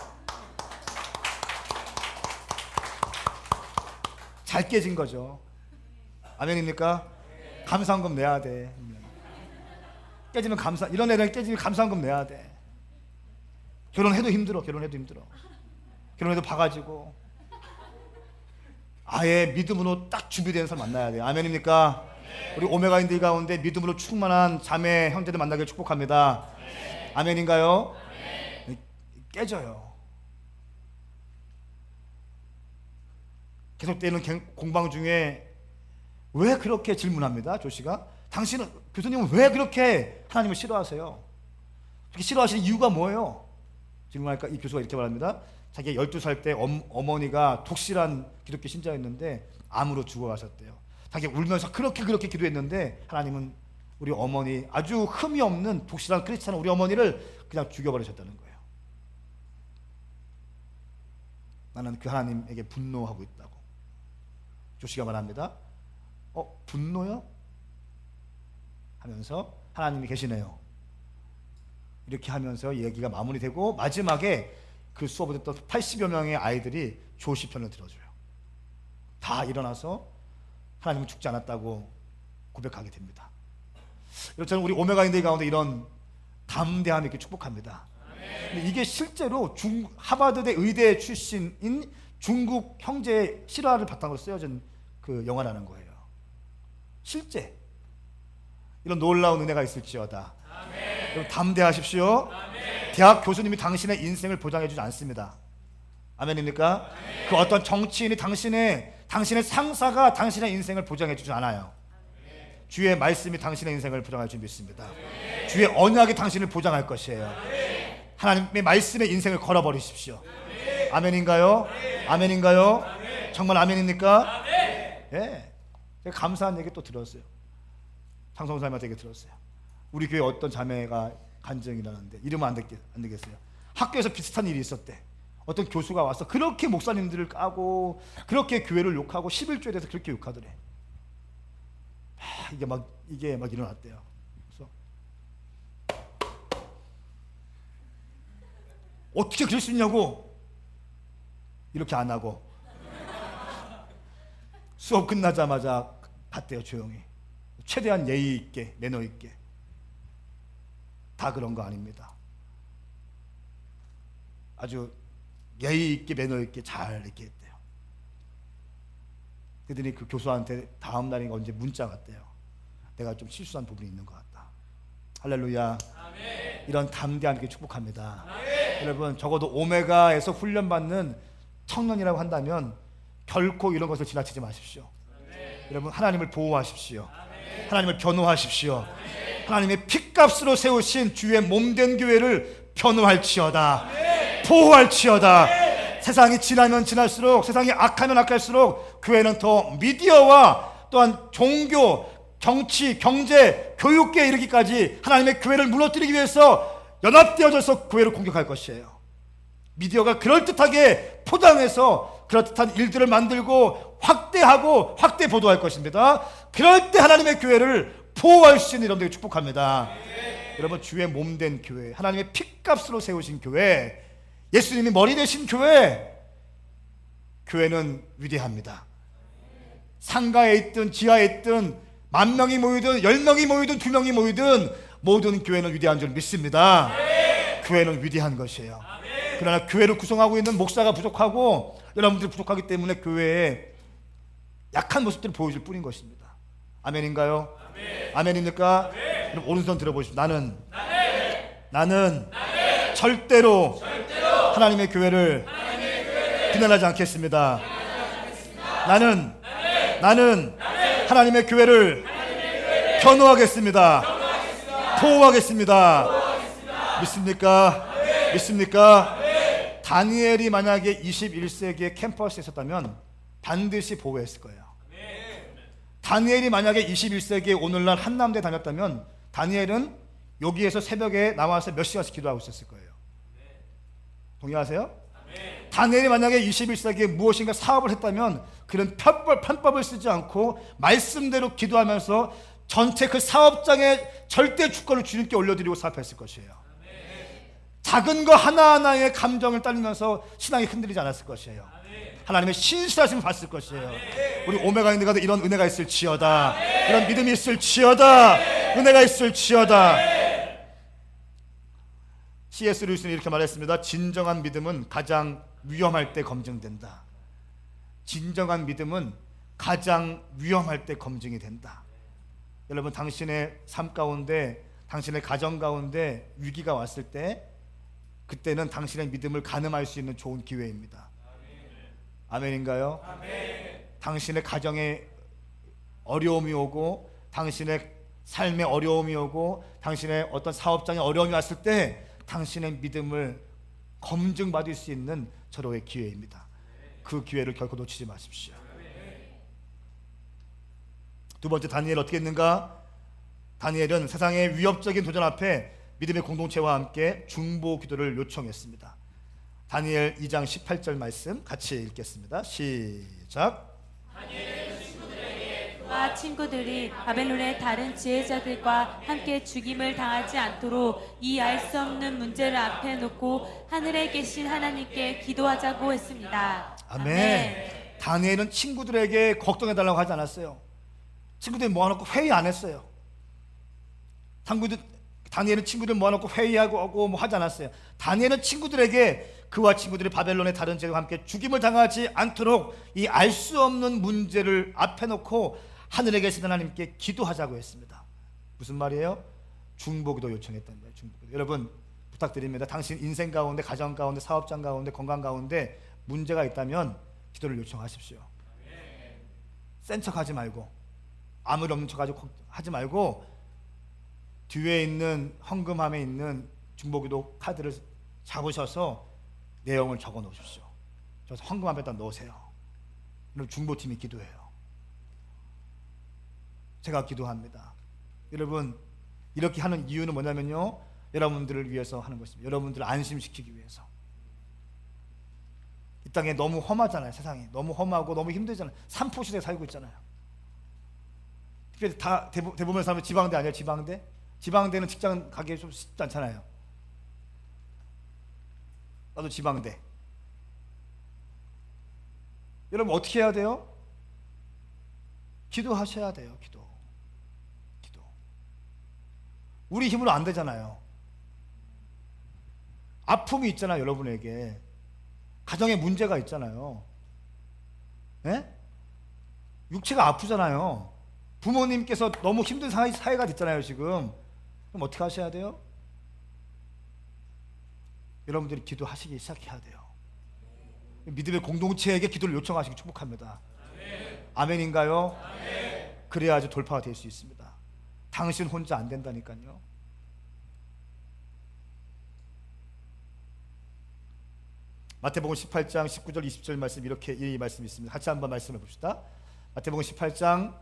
잘 깨진 거죠. 아멘입니까? 감사한금 내야 돼. 깨지면 이런 애들 깨지면 감사한금 내야 돼. 결혼해도 힘들어. 결혼해도 봐가지고 아예 믿음으로 딱 준비된 사람 만나야 돼요. 아멘입니까? 우리 오메가인들 가운데 믿음으로 충만한 자매 형제들 만나길 축복합니다. 아멘인가요? 깨져요. 계속되는 공방 중에 왜 그렇게 질문합니다. 조씨가 교수님은 왜 그렇게 하나님을 싫어하세요? 그렇게 싫어하시는 이유가 뭐예요? 질문하니까 이 교수가 이렇게 말합니다. 자기가 12살 때 어머니가 독실한 기독교 신자였는데 암으로 죽어가셨대요. 자기가 울면서 그렇게 기도했는데 하나님은 우리 어머니, 아주 흠이 없는 독실한 크리스찬 우리 어머니를 그냥 죽여버리셨다는 거예요. 나는 그 하나님에게 분노하고 있다고. 조씨가 말합니다. 분노요? 하면서 하나님이 계시네요. 이렇게 하면서 얘기가 마무리되고 마지막에 그 수업을 듣던 80여 명의 아이들이 조시 편을 들어줘요. 다 일어나서 하나님은 죽지 않았다고 고백하게 됩니다. 저는 우리 오메가인들 가운데 이런 담대함 있게 축복합니다. 근데 이게 실제로 하버드대 의대 출신인 중국 형제의 실화를 바탕으로 쓰여진 그 영화라는 거예요. 실제 이런 놀라운 은혜가 있을지어다. 여러분 담대하십시오. 대학 교수님이 당신의 인생을 보장해 주지 않습니다. 아멘입니까? 그 어떤 정치인이 당신의 당신의 상사가 당신의 인생을 보장해 주지 않아요. 주의 말씀이 당신의 인생을 보장할 줄 믿습니다. 주의 언약이 당신을 보장할 것이에요. 하나님의 말씀에 인생을 걸어버리십시오. 아멘인가요? 아멘인가요? 정말 아멘입니까? 예. 제가 감사한 얘기 또 들었어요. 장성사님한테 얘기 들었어요. 우리 교회 어떤 자매가 간증이 일어났는데 이러면 안 되겠어요. 학교에서 비슷한 일이 있었대. 어떤 교수가 와서 그렇게 목사님들을 까고 그렇게 교회를 욕하고 11조에 대해서 그렇게 욕하더래. 이게 막 일어났대요. 그래서 어떻게 그럴 수 있냐고 이렇게 안 하고 수업 끝나자마자 갔대요. 조용히. 최대한 예의 있게, 매너 있게. 다 그런 거 아닙니다. 아주 예의 있게, 매너 있게 잘 이렇게 했대요. 그들이 그 교수한테 다음 날인가 언제 문자 왔대요. 내가 좀 실수한 부분이 있는 것 같다. 할렐루야. 아멘. 이런 담대함 있게 축복합니다. 아멘. 여러분, 적어도 오메가에서 훈련받는 청년이라고 한다면 결코 이런 것을 지나치지 마십시오. 아멘. 여러분, 하나님을 보호하십시오. 아멘. 하나님을 변호하십시오. 아멘. 하나님의 핏값으로 세우신 주의 몸된 교회를 변호할지어다. 아멘. 보호할지어다. 아멘. 세상이 지나면 지날수록, 세상이 악하면 악할수록 교회는 더 미디어와 또한 종교, 정치, 경제, 교육계에 이르기까지 하나님의 교회를 무너뜨리기 위해서 연합되어져서 교회를 공격할 것이에요. 미디어가 그럴듯하게 포장해서 그럴듯한 일들을 만들고 확대하고 확대 보도할 것입니다. 그럴 때 하나님의 교회를 보호할 수 있는 여러분들에게 축복합니다. 여러분, 주의 몸된 교회, 하나님의 핏값으로 세우신 교회, 예수님이 머리 되신 교회, 교회는 위대합니다. 상가에 있든 지하에 있든 10,000명이 모이든 10명이 모이든 2명이 모이든 모든 교회는 위대한 줄 믿습니다. 아멘. 교회는 위대한 것이에요. 아멘. 그러나 교회를 구성하고 있는 목사가 부족하고 여러분들이 부족하기 때문에 교회에 약한 모습들을 보여줄 뿐인 것입니다. 아멘인가요? 아멘. 아멘입니까? 아멘. 그럼 오른손 들어보십시오. 나는 절대로 하나님의 교회를 비난하지 않겠습니다. 나는 하나님의 교회를 변호하겠습니다. 보호하겠습니다. 믿습니까? 믿습니까? 다니엘이 만약에 21세기의 캠퍼스에 있었다면 반드시 보호했을 거예요. 다니엘이 만약에 21세기에 오늘날 한남대 다녔다면 다니엘은 여기에서 새벽에 나와서 몇 시간씩 기도하고 있었을 거예요. 동의하세요? 다니엘이 만약에 21세기에 무엇인가 사업을 했다면 그런 편법을 쓰지 않고 말씀대로 기도하면서 전체 그 사업장의 절대 주권을 주님께 올려드리고 사업했을 것이에요. 작은 거 하나하나의 감정을 따르면서 신앙이 흔들리지 않았을 것이에요. 하나님의 신실하심을 봤을 것이에요. 우리 오메가 있는 가도 이런 은혜가 있을지어다. 이런 믿음이 있을지어다. 은혜가 있을지어다. C.S. 루이스는 이렇게 말했습니다. 진정한 믿음은 가장 위험할 때 검증된다. 진정한 믿음은 가장 위험할 때 검증이 된다. 여러분, 당신의 삶 가운데, 당신의 가정 가운데 위기가 왔을 때 그때는 당신의 믿음을 가늠할 수 있는 좋은 기회입니다. 아멘인가요? 아멘. 당신의 가정에 어려움이 오고 당신의 삶에 어려움이 오고 당신의 어떤 사업장에 어려움이 왔을 때 당신의 믿음을 검증받을 수 있는 절호의 기회입니다. 그 기회를 결코 놓치지 마십시오. 두 번째, 다니엘 어떻게 했는가? 다니엘은 세상의 위협적인 도전 앞에 믿음의 공동체와 함께 중보 기도를 요청했습니다. 다니엘 2장 18절 말씀 같이 읽겠습니다. 시작. 다니엘의 친구들에게 그와 친구들이 바벨론의 다른 지혜자들과 함께 죽임을 당하지 않도록 이 알 수 없는 문제를 앞에 놓고 하늘에 계신 하나님께 기도하자고 했습니다. 아멘. 다니엘은 친구들에게 걱정해달라고 하지 않았어요. 친구들이 모아놓고 회의 안 했어요. 다니엘은 친구들 모아놓고 회의하고 뭐 하지 않았어요. 다니엘은 친구들에게 그와 친구들이 바벨론의 다른 제국과 함께 죽임을 당하지 않도록 이 알 수 없는 문제를 앞에 놓고 하늘에 계신 하나님께 기도하자고 했습니다. 무슨 말이에요? 중보기도 요청했던 거예요. 중보기도. 여러분, 부탁드립니다. 당신 인생 가운데, 가정 가운데, 사업장 가운데, 건강 가운데 문제가 있다면 기도를 요청하십시오. 센 척하지 말고 아무 일 없는 척하고 하지 말고 뒤에 있는 헌금함에 있는 중보기도 카드를 잡으셔서 내용을 적어 놓으십시오. 그래서 헌금함에다 넣으세요. 그럼 중보팀이 기도해요. 제가 기도합니다. 여러분 이렇게 하는 이유는 뭐냐면요, 여러분들을 위해서 하는 것입니다. 여러분들을 안심시키기 위해서. 이 땅에 너무 험하잖아요. 세상이 너무 험하고 너무 힘들잖아요. 산포시대에 살고 있잖아요. 특별히 다 대부분의 사람은 지방대 아니에요? 지방대? 지방대는 직장 가기 좀 쉽지 않잖아요. 나도 지방대. 여러분 어떻게 해야 돼요? 기도하셔야 돼요. 기도. 우리 힘으로 안 되잖아요. 아픔이 있잖아요. 여러분에게 가정에 문제가 있잖아요. 예? 육체가 아프잖아요. 부모님께서 너무 힘든 사회가 됐잖아요 지금. 그럼 어떻게 하셔야 돼요? 여러분들이 기도하시기 시작해야 돼요. 믿음의 공동체에게 기도를 요청하시기 축복합니다. 아멘인가요? 그래야지 돌파가 될 수 있습니다. 당신 혼자 안 된다니까요. 마태복음 18장 19절 20절 말씀, 이렇게 이 말씀이 있습니다. 같이 한번 말씀해 봅시다. 마태복음 18장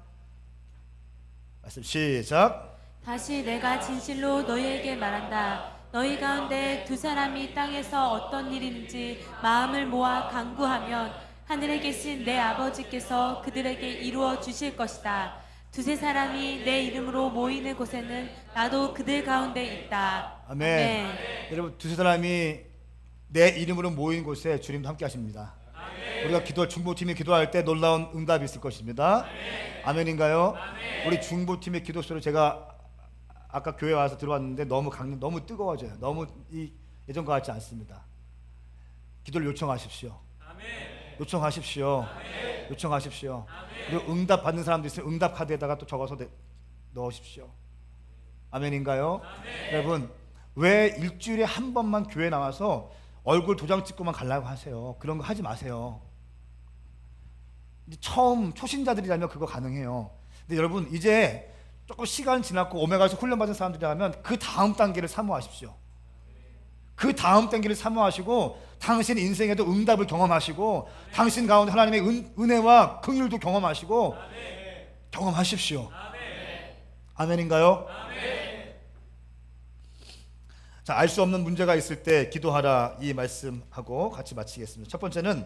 말씀 시작. 다시 내가 진실로 너희에게 말한다. 너희 가운데 두 사람이 땅에서 어떤 일인지 마음을 모아 간구하면 하늘에 계신 내 아버지께서 그들에게 이루어 주실 것이다. 두세 사람이 내 이름으로 모이는 곳에는 나도 그들 가운데 있다. 아멘. 여러분 두세 사람이 내 이름으로 모인 곳에 주님도 함께 하십니다. 우리가 중보팀이 기도할 때 놀라운 응답이 있을 것입니다. 아멘인가요? 우리 중보팀의 기도 소리 제가 아까 교회 와서 들어왔는데 너무 뜨거워져요. 너무 예전과 같지 않습니다. 기도를 요청하십시오. 요청하십시오. 요청하십시오. 그리고 응답 받는 사람도 있으면 응답 카드에다가 또 적어서 넣으십시오. 아멘인가요? 여러분 왜 일주일에 한 번만 교회 나와서 얼굴 도장 찍고만 가려고 하세요? 그런 거 하지 마세요. 처음 초신자들이라면 그거 가능해요. 근데 여러분 이제 조금 시간 지났고 오메가에서 훈련받은 사람들이라면 그 다음 단계를 사모하십시오. 그 다음 단계를 사모하시고 당신 인생에도 응답을 경험하시고 당신 가운데 하나님의 은혜와 긍휼도 경험하시고 경험하십시오. 아멘인가요? 자, 알 수 없는 문제가 있을 때 기도하라, 이 말씀하고 같이 마치겠습니다. 첫 번째는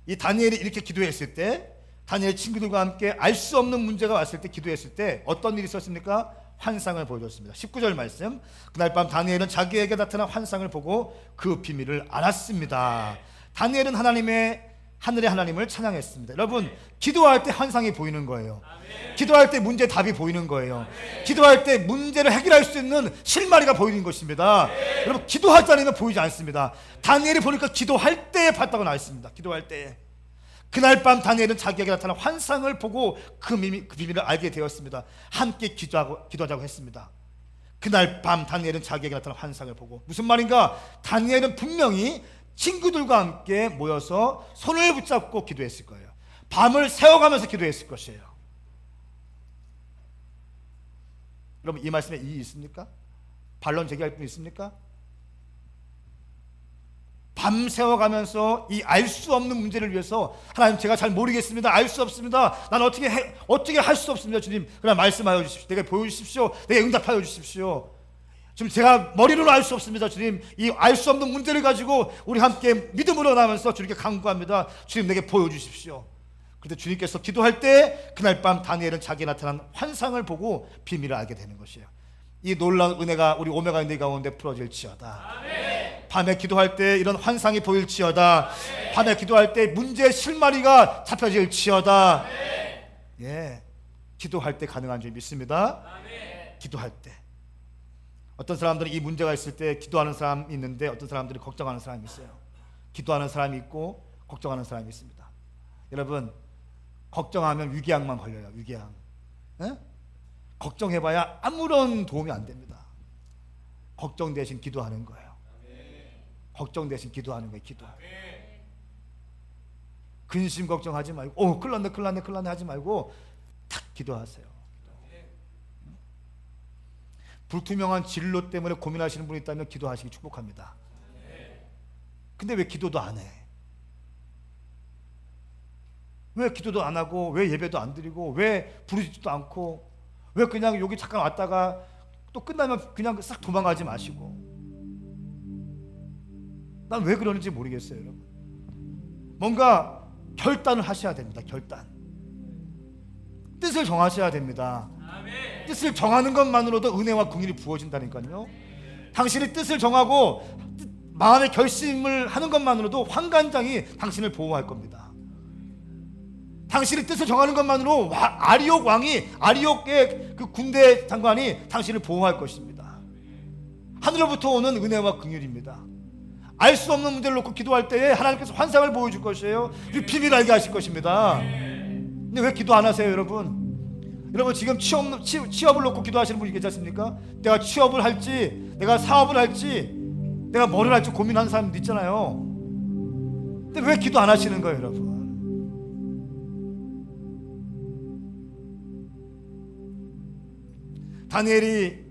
이 다니엘이 이렇게 기도했을 때, 다니엘 친구들과 함께 알 수 없는 문제가 왔을 때 기도했을 때 어떤 일이 있었습니까? 환상을 보여줬습니다. 19절 말씀. 그날 밤 다니엘은 자기에게 나타난 환상을 보고 그 비밀을 알았습니다. 다니엘은 하늘의 하나님을 찬양했습니다. 여러분 기도할 때 환상이 보이는 거예요. 기도할 때 문제 답이 보이는 거예요. 기도할 때 문제를 해결할 수 있는 실마리가 보이는 것입니다. 여러분 기도하지 않으면 보이지 않습니다. 다니엘이 보니까 기도할 때 봤다고 나와 있습니다. 기도할 때. 그날 밤 다니엘은 자기에게 나타난 환상을 보고 그 비밀을 알게 되었습니다. 함께 기도하자고 했습니다. 그날 밤 다니엘은 자기에게 나타난 환상을 보고, 무슨 말인가? 다니엘은 분명히 친구들과 함께 모여서 손을 붙잡고 기도했을 거예요. 밤을 새워가면서 기도했을 것이에요. 여러분 이 말씀에 이의 있습니까? 반론 제기할 분 있습니까? 밤 새워가면서 이 알 수 없는 문제를 위해서 하나님 제가 잘 모르겠습니다. 알 수 없습니다. 난 어떻게 할 수 없습니다. 주님 그냥 말씀하여 주십시오. 내게 보여주십시오. 내게 응답하여 주십시오. 지금 제가 머리로는 알 수 없습니다. 주님 이 알 수 없는 문제를 가지고 우리 함께 믿음으로 나면서 주님께 간구합니다. 주님 내게 보여주십시오. 그런데 주님께서 기도할 때 그날 밤 다니엘은 자기에 나타난 환상을 보고 비밀을 알게 되는 것이에요. 이 놀라운 은혜가 우리 오메가 인들 가운데 풀어질지어다. 밤에 기도할 때 이런 환상이 보일지어다. 밤에 기도할 때 문제의 실마리가 잡혀질지어다. 예, 기도할 때 가능한 줄 믿습니다. 기도할 때. 어떤 사람들은 이 문제가 있을 때 기도하는 사람이 있는데 어떤 사람들이 걱정하는 사람이 있어요. 기도하는 사람이 있고 걱정하는 사람이 있습니다. 여러분 걱정하면 위궤양만 걸려요. 위궤양. 예? 걱정해봐야 아무런 도움이 안 됩니다. 걱정 대신 기도하는 거예요. 걱정 대신 기도하는 거예요. 기도. 근심 걱정하지 말고 큰일 났네 하지 말고 탁 기도하세요. 불투명한 진로 때문에 고민하시는 분이 있다면 기도하시기 축복합니다. 근데 왜 기도도 안 해? 왜 기도도 안 하고, 왜 예배도 안 드리고, 왜 부르지도 않고, 왜 그냥 여기 잠깐 왔다가 또 끝나면 그냥 싹 도망가지 마시고. 난 왜 그러는지 모르겠어요, 여러분. 뭔가 결단을 하셔야 됩니다. 결단. 뜻을 정하셔야 됩니다. 뜻을 정하는 것만으로도 은혜와 긍휼이 부어진다니까요. 당신이 뜻을 정하고 마음의 결심을 하는 것만으로도 환관장이 당신을 보호할 겁니다. 당신이 뜻을 정하는 것만으로 아리옥 왕이, 아리옥의 그 군대 장관이 당신을 보호할 것입니다. 하늘로부터 오는 은혜와 긍휼입니다. 알 수 없는 문제를 놓고 기도할 때에 하나님께서 환상을 보여줄 것이에요. 비밀을 알게 하실 것입니다. 근데 왜 기도 안 하세요, 여러분? 여러분 지금 취업을 놓고 기도하시는 분이 계시 않습니까? 내가 취업을 할지, 내가 사업을 할지, 내가 뭐를 할지 고민하는 사람도 있잖아요. 근데 왜 기도 안 하시는 거예요, 여러분? 다니엘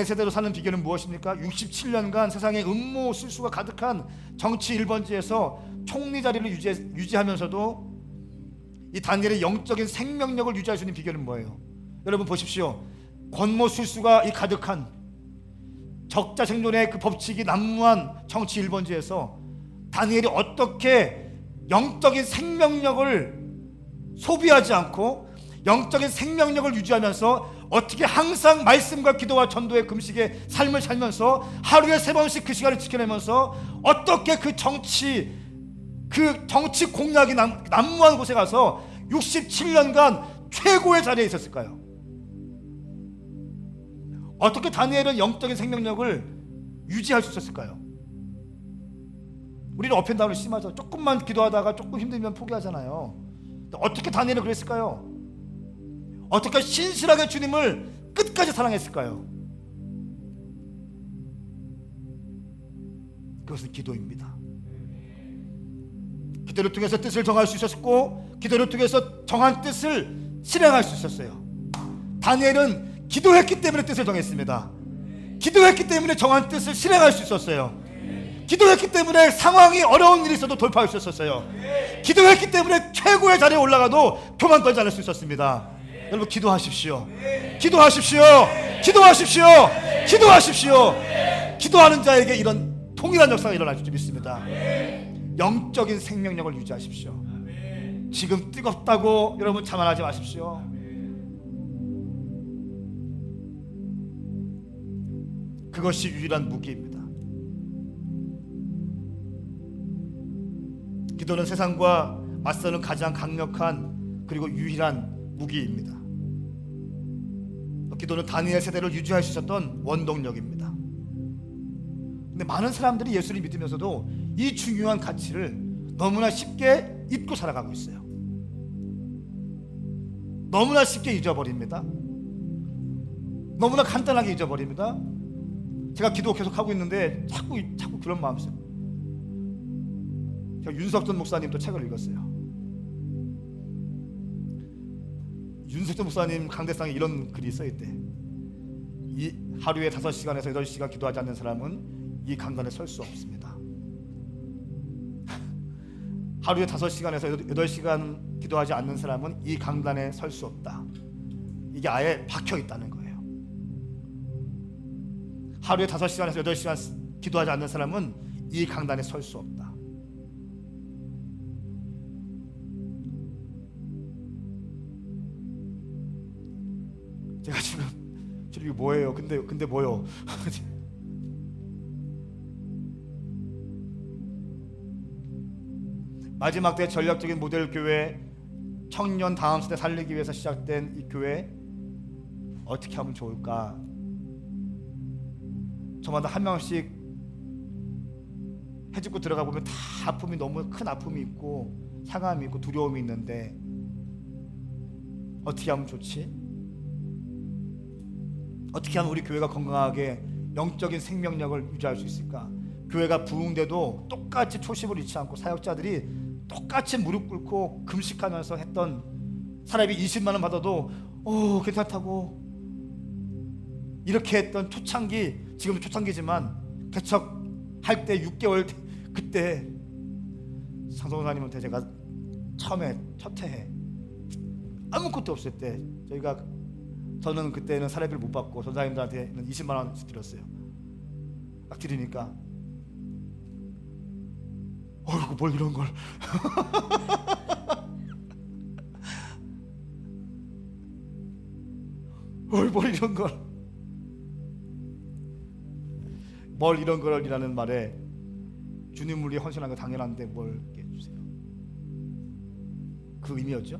세대로 사는 비결은 무엇입니까? 67년간 세상에 음모 술수가 가득한 정치 1번지에서 총리 자리를 유지하면서도 이 다니엘의 영적인 생명력을 유지할 수 있는 비결은 뭐예요? 여러분 보십시오. 권모 술수가 이 가득한 적자 생존의 그 법칙이 난무한 정치 1번지에서 다니엘이 어떻게 영적인 생명력을 소비하지 않고 영적인 생명력을 유지하면서 어떻게 항상 말씀과 기도와 전도의 금식의 삶을 살면서 하루에 3번씩 그 시간을 지켜내면서 어떻게 그 정치 공략이 난무한 곳에 가서 67년간 최고의 자리에 있었을까요? 어떻게 다니엘은 영적인 생명력을 유지할 수 있었을까요? 우리는 업앤다운이 심하죠. 조금만 기도하다가 조금 힘들면 포기하잖아요. 어떻게 다니엘은 그랬을까요? 어떻게 신실하게 주님을 끝까지 사랑했을까요? 그것은 기도입니다. 기도를 통해서 뜻을 정할 수 있었고, 기도를 통해서 정한 뜻을 실행할 수 있었어요. 다니엘은 기도했기 때문에 뜻을 정했습니다. 기도했기 때문에 정한 뜻을 실행할 수 있었어요. 기도했기 때문에 상황이 어려운 일이 있어도 돌파할 수 있었어요. 기도했기 때문에 최고의 자리에 올라가도 교만 떨지 않을 수 있었습니다. 여러분 기도하십시오. 기도하십시오. 기도하십시오. 기도하십시오. 기도하는 자에게 이런 통일한 역사가 일어날 줄 믿습니다. 영적인 생명력을 유지하십시오. 지금 뜨겁다고 여러분 자만하지 마십시오. 그것이 유일한 무기입니다. 기도는 세상과 맞서는 가장 강력한 그리고 유일한 무기입니다. 기도는 다니엘 세대를 유지할 수 있었던 원동력입니다. 근데 많은 사람들이 예수를 믿으면서도 이 중요한 가치를 너무나 쉽게 잊고 살아가고 있어요. 너무나 쉽게 잊어버립니다. 너무나 간단하게 잊어버립니다. 제가 기도 계속 하고 있는데 자꾸 그런 마음이 있어요. 제가 윤석전 목사님도 책을 읽었어요. 윤석전 목사님 강대상에 이런 글이 써있대. 이 하루에 5시간에서 8시간 기도하지 않는 사람은 이 강단에 설 수 없습니다. 하루에 5시간에서 8시간 기도하지 않는 사람은 이 강단에 설 수 없다. 이게 아예 박혀 있다는 거예요. 하루에 5시간에서 8시간 기도하지 않는 사람은 이 강단에 설 수 없다. 제가 지금 이게 뭐예요? 근데 뭐요? 마지막 때 전략적인 모델 교회, 청년 다음 세대 살리기 위해서 시작된 이 교회 어떻게 하면 좋을까? 저마다 한 명씩 해집고 들어가 보면 다 아픔이 너무 큰 아픔이 있고 상함이 있고 두려움이 있는데 어떻게 하면 좋지? 어떻게 하면 우리 교회가 건강하게 영적인 생명력을 유지할 수 있을까? 교회가 부흥돼도 똑같이 초심을 잃지 않고 사역자들이 똑같이 무릎 꿇고 금식하면서 했던 사람이 20만 원 받아도 괜찮다고 이렇게 했던 초창기, 지금도 초창기지만 개척할 때 6개월 그때 상성사님한테 제가 처음에 첫 해에 아무것도 없을 때 저는 그때는 사례비를 못 받고 전사님들한테는 20만 원씩 드렸어요. 딱 드리니까 어이구 뭘 이런 걸 뭘 이런 걸 뭘 이런 걸이라는 말에 주님 위해 헌신한 거 당연한데 뭘 이렇게 해주세요. 그 의미였죠.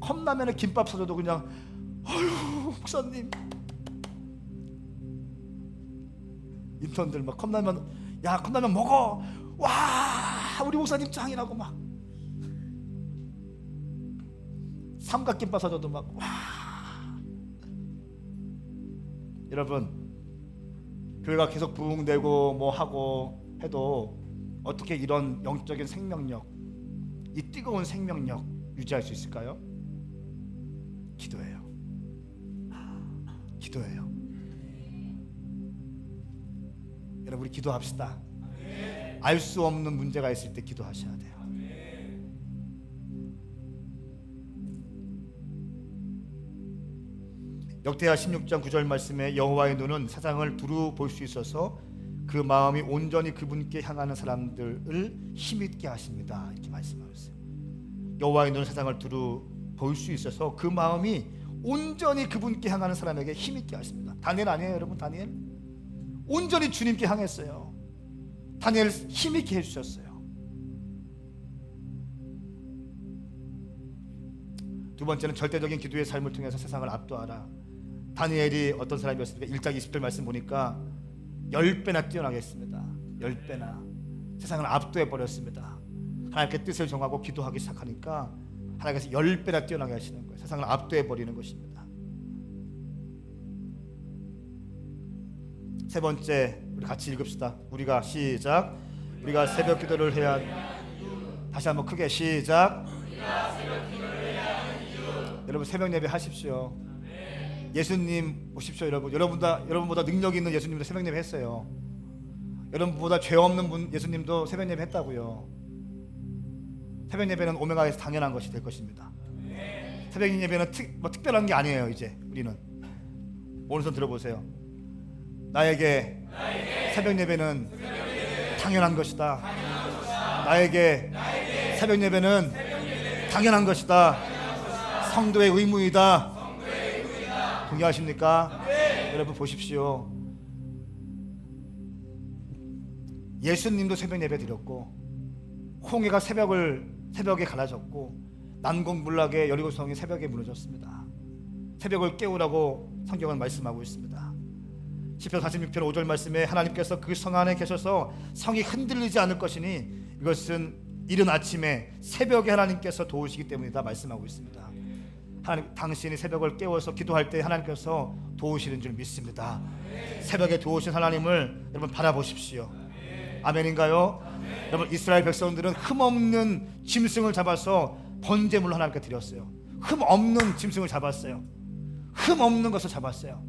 컵라면에 김밥 사줘도 그냥 아유 목사님, 인턴들 막 컵라면 먹어, 와 우리 목사님 짱이라고 막 삼각김밥 사줘도 막 와. 여러분 교회가 계속 부흥되고 뭐 하고 해도 어떻게 이런 영적인 생명력, 이 뜨거운 생명력 유지할 수 있을까요? 기도예요. 기도예요. 여러분 우리 기도합시다. 알 수 없는 문제가 있을 때 기도하셔야 돼요. 역대하 16장 9절 말씀에 여호와의 눈은 세상을 두루 볼 수 있어서 그 마음이 온전히 그분께 향하는 사람들을 힘있게 하십니다. 이렇게 말씀하고 있어요. 여호와의 눈은 세상을 두루 볼 수 있어서 그 마음이 온전히 그분께 향하는 사람에게 힘있게 하십니다. 다니엘 아니에요 여러분? 다니엘 온전히 주님께 향했어요. 다니엘 힘있게 해주셨어요. 두 번째는 절대적인 기도의 삶을 통해서 세상을 압도하라. 다니엘이 어떤 사람이었습니까? 1장 20절 말씀 보니까 10배나 뛰어나게 했습니다. 10배나 세상을 압도해 버렸습니다. 하나님께 뜻을 정하고 기도하기 시작하니까 하나님께서 10배나 뛰어나게 하시는 거예요. 세상을 압도해 버리는 것입니다. 세 번째, 우리 같이 읽읍시다. 우리가 시작. 우리가 새벽 기도를 해야 다시 한번 크게 시작. 여러분 새벽 예배 하십시오. 예수님 오십시오. 여러분보다 능력 있는 예수님도 새벽 예배 했어요. 여러분보다 죄 없는 분 예수님도 새벽 예배 했다고요. 새벽 예배는 오메가에서 당연한 것이 될 것입니다. 새벽 예배는 특별한 게 아니에요. 이제 우리는 오른손 들어보세요. 나에게 새벽 예배는 당연한 것이다. 나에게 새벽 예배는 당연한 것이다. 성도의 의무이다. 동의하십니까? 여러분 보십시오. 예수님도 새벽 예배 드렸고 홍해가 새벽에 갈라졌고 난공불락의 여리고성이 새벽에 무너졌습니다. 새벽을 깨우라고 성경은 말씀하고 있습니다. 시편 46편 5절 말씀에 하나님께서 그 성 안에 계셔서 성이 흔들리지 않을 것이니 이것은 이른 아침에 새벽에 하나님께서 도우시기 때문이다 말씀하고 있습니다. 하나님, 당신이 새벽을 깨워서 기도할 때 하나님께서 도우시는 줄 믿습니다. 새벽에 도우신 하나님을 여러분 바라보십시오. 아멘인가요? 여러분 이스라엘 백성들은 흠없는 짐승을 잡아서 번제물로 하나님께 드렸어요. 흠없는 짐승을 잡았어요. 흠없는 것을 잡았어요.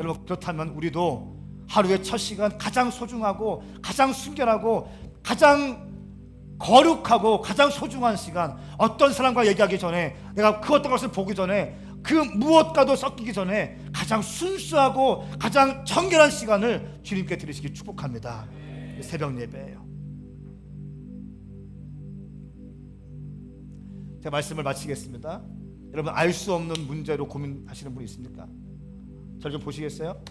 여러분 그렇다면 우리도 하루의 첫 시간 가장 소중하고 가장 순결하고 가장 거룩하고 가장 소중한 시간, 어떤 사람과 얘기하기 전에 내가 그 어떤 것을 보기 전에 그 무엇과도 섞이기 전에 가장 순수하고 가장 정결한 시간을 주님께 드리시기 축복합니다. 새벽 예배예요. 제가 말씀을 마치겠습니다. 여러분 알 수 없는 문제로 고민하시는 분이 있습니까? 저를 좀 보시겠어요?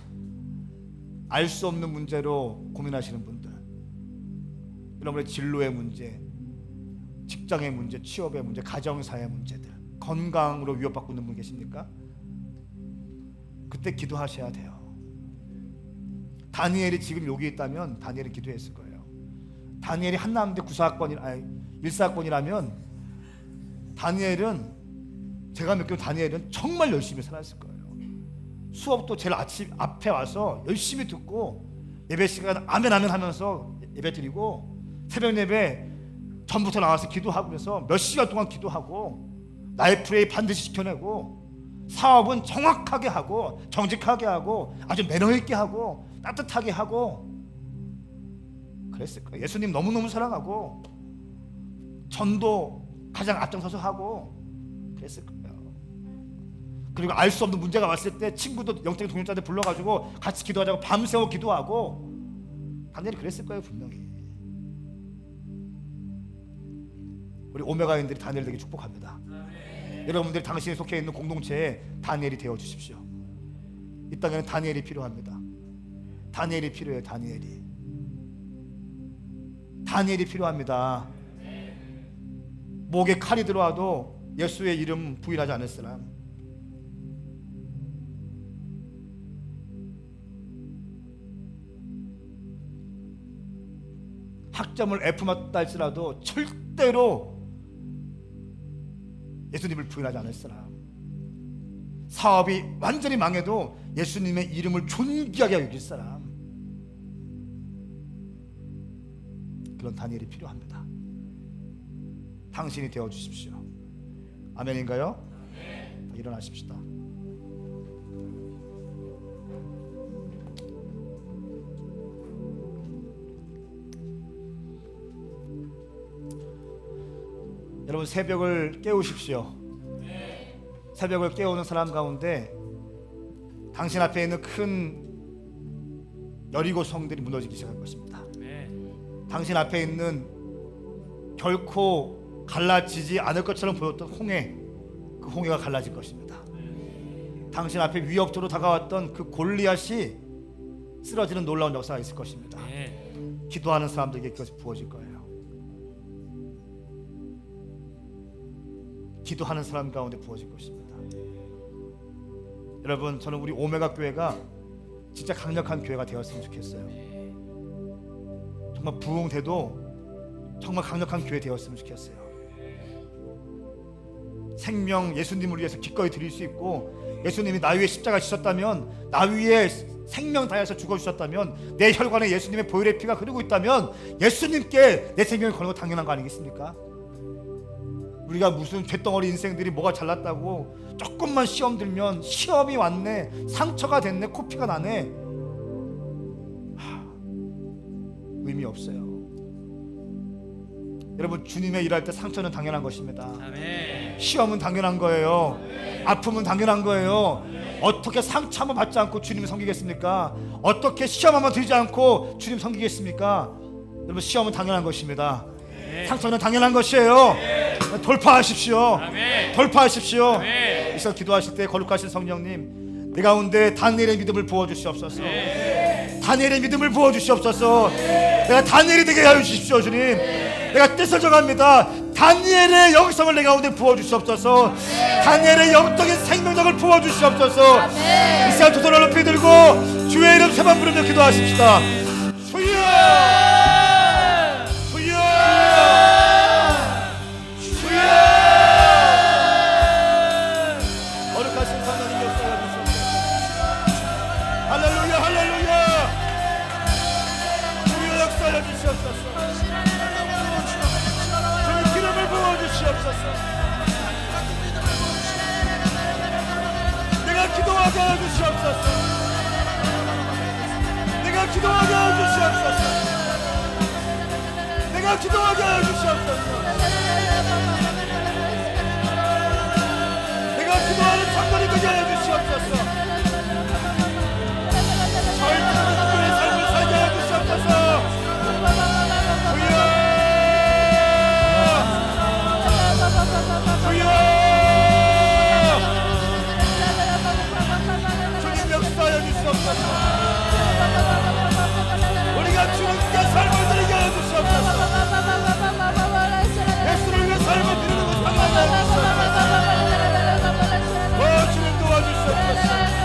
알 수 없는 문제로 고민하시는 분들, 여러분의 진로의 문제, 직장의 문제, 취업의 문제, 가정사의 문제들, 건강으로 위협받고 있는 분 계십니까? 그때 기도하셔야 돼요. 다니엘이 지금 여기 있다면 다니엘이 기도했을 거예요. 다니엘이 한남대 1사학번이라면 다니엘은 제가 느끼는 다니엘은 정말 열심히 살았을 거예요. 수업도 제일 아침 앞에 와서 열심히 듣고 예배 시간 아멘 아멘 하면서 예배 드리고 새벽 예배 전부터 나와서 기도하고 그래서 몇 시간 동안 기도하고 나의 프레이 반드시 지켜내고 사업은 정확하게 하고 정직하게 하고 아주 매너 있게 하고 따뜻하게 하고 그랬을 거예요. 예수님 너무너무 사랑하고 전도 가장 앞장서서 하고 그랬을 거예요. 그리고 알 수 없는 문제가 왔을 때 친구도 영적인 동역자들 불러가지고 같이 기도하자고 밤새워 기도하고 다니엘이 그랬을 거예요. 분명히. 우리 오메가인들이 다니엘 되게 축복합니다. 여러분들이 당신이 속해 있는 공동체에 다니엘이 되어 주십시오. 이 땅에는 다니엘이 필요합니다. 다니엘이 필요해요. 다니엘이 필요합니다. 목에 칼이 들어와도 예수의 이름 부인하지 않을 사람. 학점을 F만 딸지라도 절대로 예수님을 부인하지 않을 사람. 사업이 완전히 망해도 예수님의 이름을 존귀하게 여길 사람. 그런 다니엘이 필요합니다. 당신이 되어 주십시오. 아멘인가요? 네. 일어나십시다. 여러분 새벽을 깨우십시오. 새벽을 깨우는 사람 가운데 당신 앞에 있는 큰 여리고 성들이 무너지기 시작할 것입니다. 당신 앞에 있는 결코 갈라지지 않을 것처럼 보였던 홍해, 그 홍해가 갈라질 것입니다. 당신 앞에 위협적으로 다가왔던 그 골리앗이 쓰러지는 놀라운 역사가 있을 것입니다. 기도하는 사람들에게 그것이 부어질 거예요. 기도하는 사람 가운데 부어질 것입니다. 여러분, 저는 우리 오메가 교회가 진짜 강력한 교회가 되었으면 좋겠어요. 정말 부흥돼도 정말 강력한 교회 되었으면 좋겠어요. 생명 예수님을 위해서 기꺼이 드릴 수 있고, 예수님이 나 위에 십자가 지셨다면, 나 위에 생명 다해서 죽어주셨다면, 내 혈관에 예수님의 보혈의 피가 흐르고 있다면 예수님께 내 생명을 거는 거 당연한 거 아니겠습니까? 우리가 무슨 쇳덩어리 인생들이 뭐가 잘났다고 조금만 시험 들면 시험이 왔네, 상처가 됐네, 코피가 나네, 의미 없어요. 여러분, 주님의 일할 때 상처는 당연한 것입니다. 시험은 당연한 거예요. 아픔은 당연한 거예요. 어떻게 상처 한번 받지 않고 주님을 섬기겠습니까? 어떻게 시험 한번 들지 않고 주님 섬기겠습니까? 여러분, 시험은 당연한 것입니다. 상처는 당연한 것이에요. 돌파하십시오. 돌파하십시오. 이 시간 기도하실 때 거룩하신 성령님, 내 가운데 다니엘의 믿음을 부어주시옵소서. 다니엘의 믿음을 부어주시옵소서. 내가 다니엘이 되게 하여 주십시오. 주님, 내가 뜻을 정합니다. 다니엘의 영성을 내 가운데 부어주시옵소서. 다니엘의 영적인 생명력을 부어주시옵소서. 이 시간 두 손을 높이 들고 주의 이름 세 번 부르며 기도하십시다. 주여, 주여, 주여. 거룩하신 성령님 역사해 주시옵소서. 할렐루야, 할렐루야. 주여 역사해 주시옵소서. 부어주시옵소서. 내가 기도하게 하여 주시옵소서. 내가 기도하게 하여 주시옵소서. 내가 기도하게 하여 주시옵소서. 내가 기도하는 장관이 되게 하여 주시옵소서. 절대로 그의 삶을 살게 하여 주시옵소서. 주님 역사하여 주시옵소서. 우리가 주님께 삶을 드리게 하여 주시옵소서. 예수를 위해 삶을 드리는 것 상하게 하여 주시옵소서. 주님 도와주시옵소서.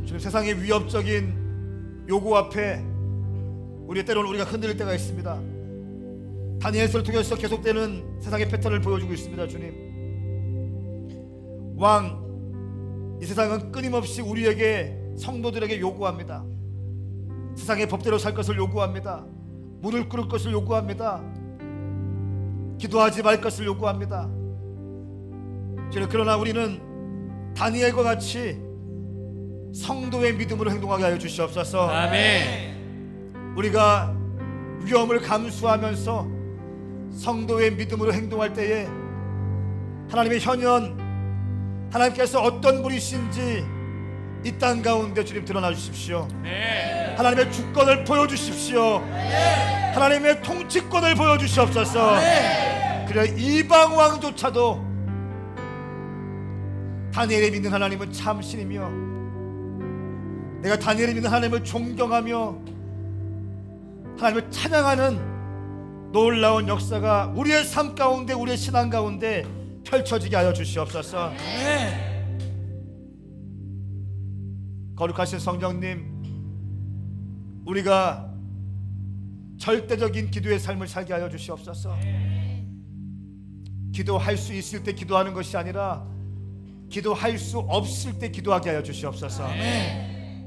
주님, 세상의 위협적인 요구 앞에 우리 때로는 우리가 흔들릴 때가 있습니다. 다니엘서를 통해서 계속되는 세상의 패턴을 보여주고 있습니다. 주님, 왕, 이 세상은 끊임없이 우리에게, 성도들에게 요구합니다. 세상의 법대로 살 것을 요구합니다. 물을 끓일 것을 요구합니다. 기도하지 말 것을 요구합니다. 그러나 우리는 다니엘과 같이 성도의 믿음으로 행동하게 하여 주시옵소서. 아멘. 우리가 위험을 감수하면서 성도의 믿음으로 행동할 때에 하나님의 현현, 하나님께서 어떤 분이신지 이 땅 가운데 주님 드러나 주십시오. 하나님의 주권을 보여주십시오. 하나님의 통치권을 보여주시옵소서. 그래 이방 왕조차도 다니엘이 믿는 하나님은 참 신이며, 내가 다니엘이 믿는 하나님을 존경하며 하나님을 찬양하는 놀라운 역사가 우리의 삶 가운데, 우리의 신앙 가운데 펼쳐지게 하여 주시옵소서. 거룩하신 성령님, 우리가 절대적인 기도의 삶을 살게 하여 주시옵소서. 기도할 수 있을 때 기도하는 것이 아니라 기도할 수 없을 때 기도하게 하여 주시옵소서.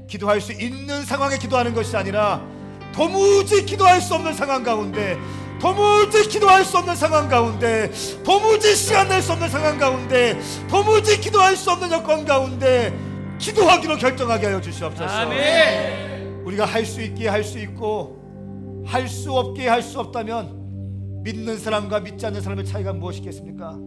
기도할 수 있는 상황에 기도하는 것이 아니라 도무지 기도할 수 없는 상황 가운데, 도무지 기도할 수 없는 상황 가운데, 도무지 시간 낼 수 없는 상황 가운데, 도무지 기도할 수 없는 여건 가운데 기도하기로 결정하게 하여 주시옵소서. 아멘. 우리가 할 수 있기에 할 수 있고 할 수 없기에 할 수 없다면 믿는 사람과 믿지 않는 사람의 차이가 무엇이겠습니까?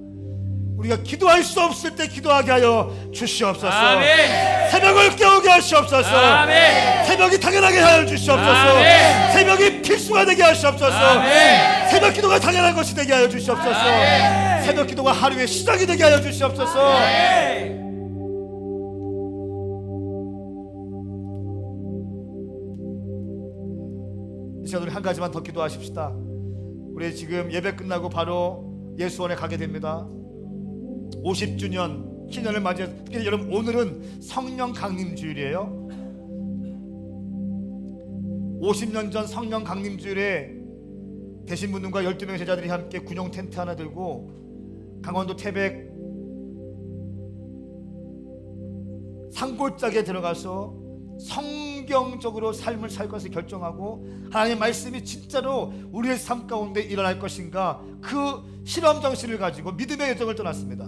우리가 기도할 수 없을 때 기도하게 하여 주시옵소서. 아멘. 새벽을 깨우게 하시옵소서. 아멘. 새벽이 당연하게 하여 주시옵소서. 아멘. 새벽이 필수가 되게 하시옵소서. 아멘. 새벽 기도가 당연한 것이 되게 하여 주시옵소서. 아멘. 새벽 기도가 하루의 시작이 되게 하여 주시옵소서. 아멘. 이 시간 우리 한 가지만 더 기도하십시다. 우리 지금 예배 끝나고 바로 예수원에 가게 됩니다. 50주년 기념을 맞이해서, 특히 여러분 오늘은 성령 강림 주일이에요. 50년 전 성령 강림 주일에 되신 분들과 12명의 제자들이 함께 군용 텐트 하나 들고 강원도 태백 산골짜기에 들어가서 성경적으로 삶을 살 것을 결정하고, 하나님의 말씀이 진짜로 우리의 삶 가운데 일어날 것인가, 그 실험 정신을 가지고 믿음의 여정을 떠났습니다.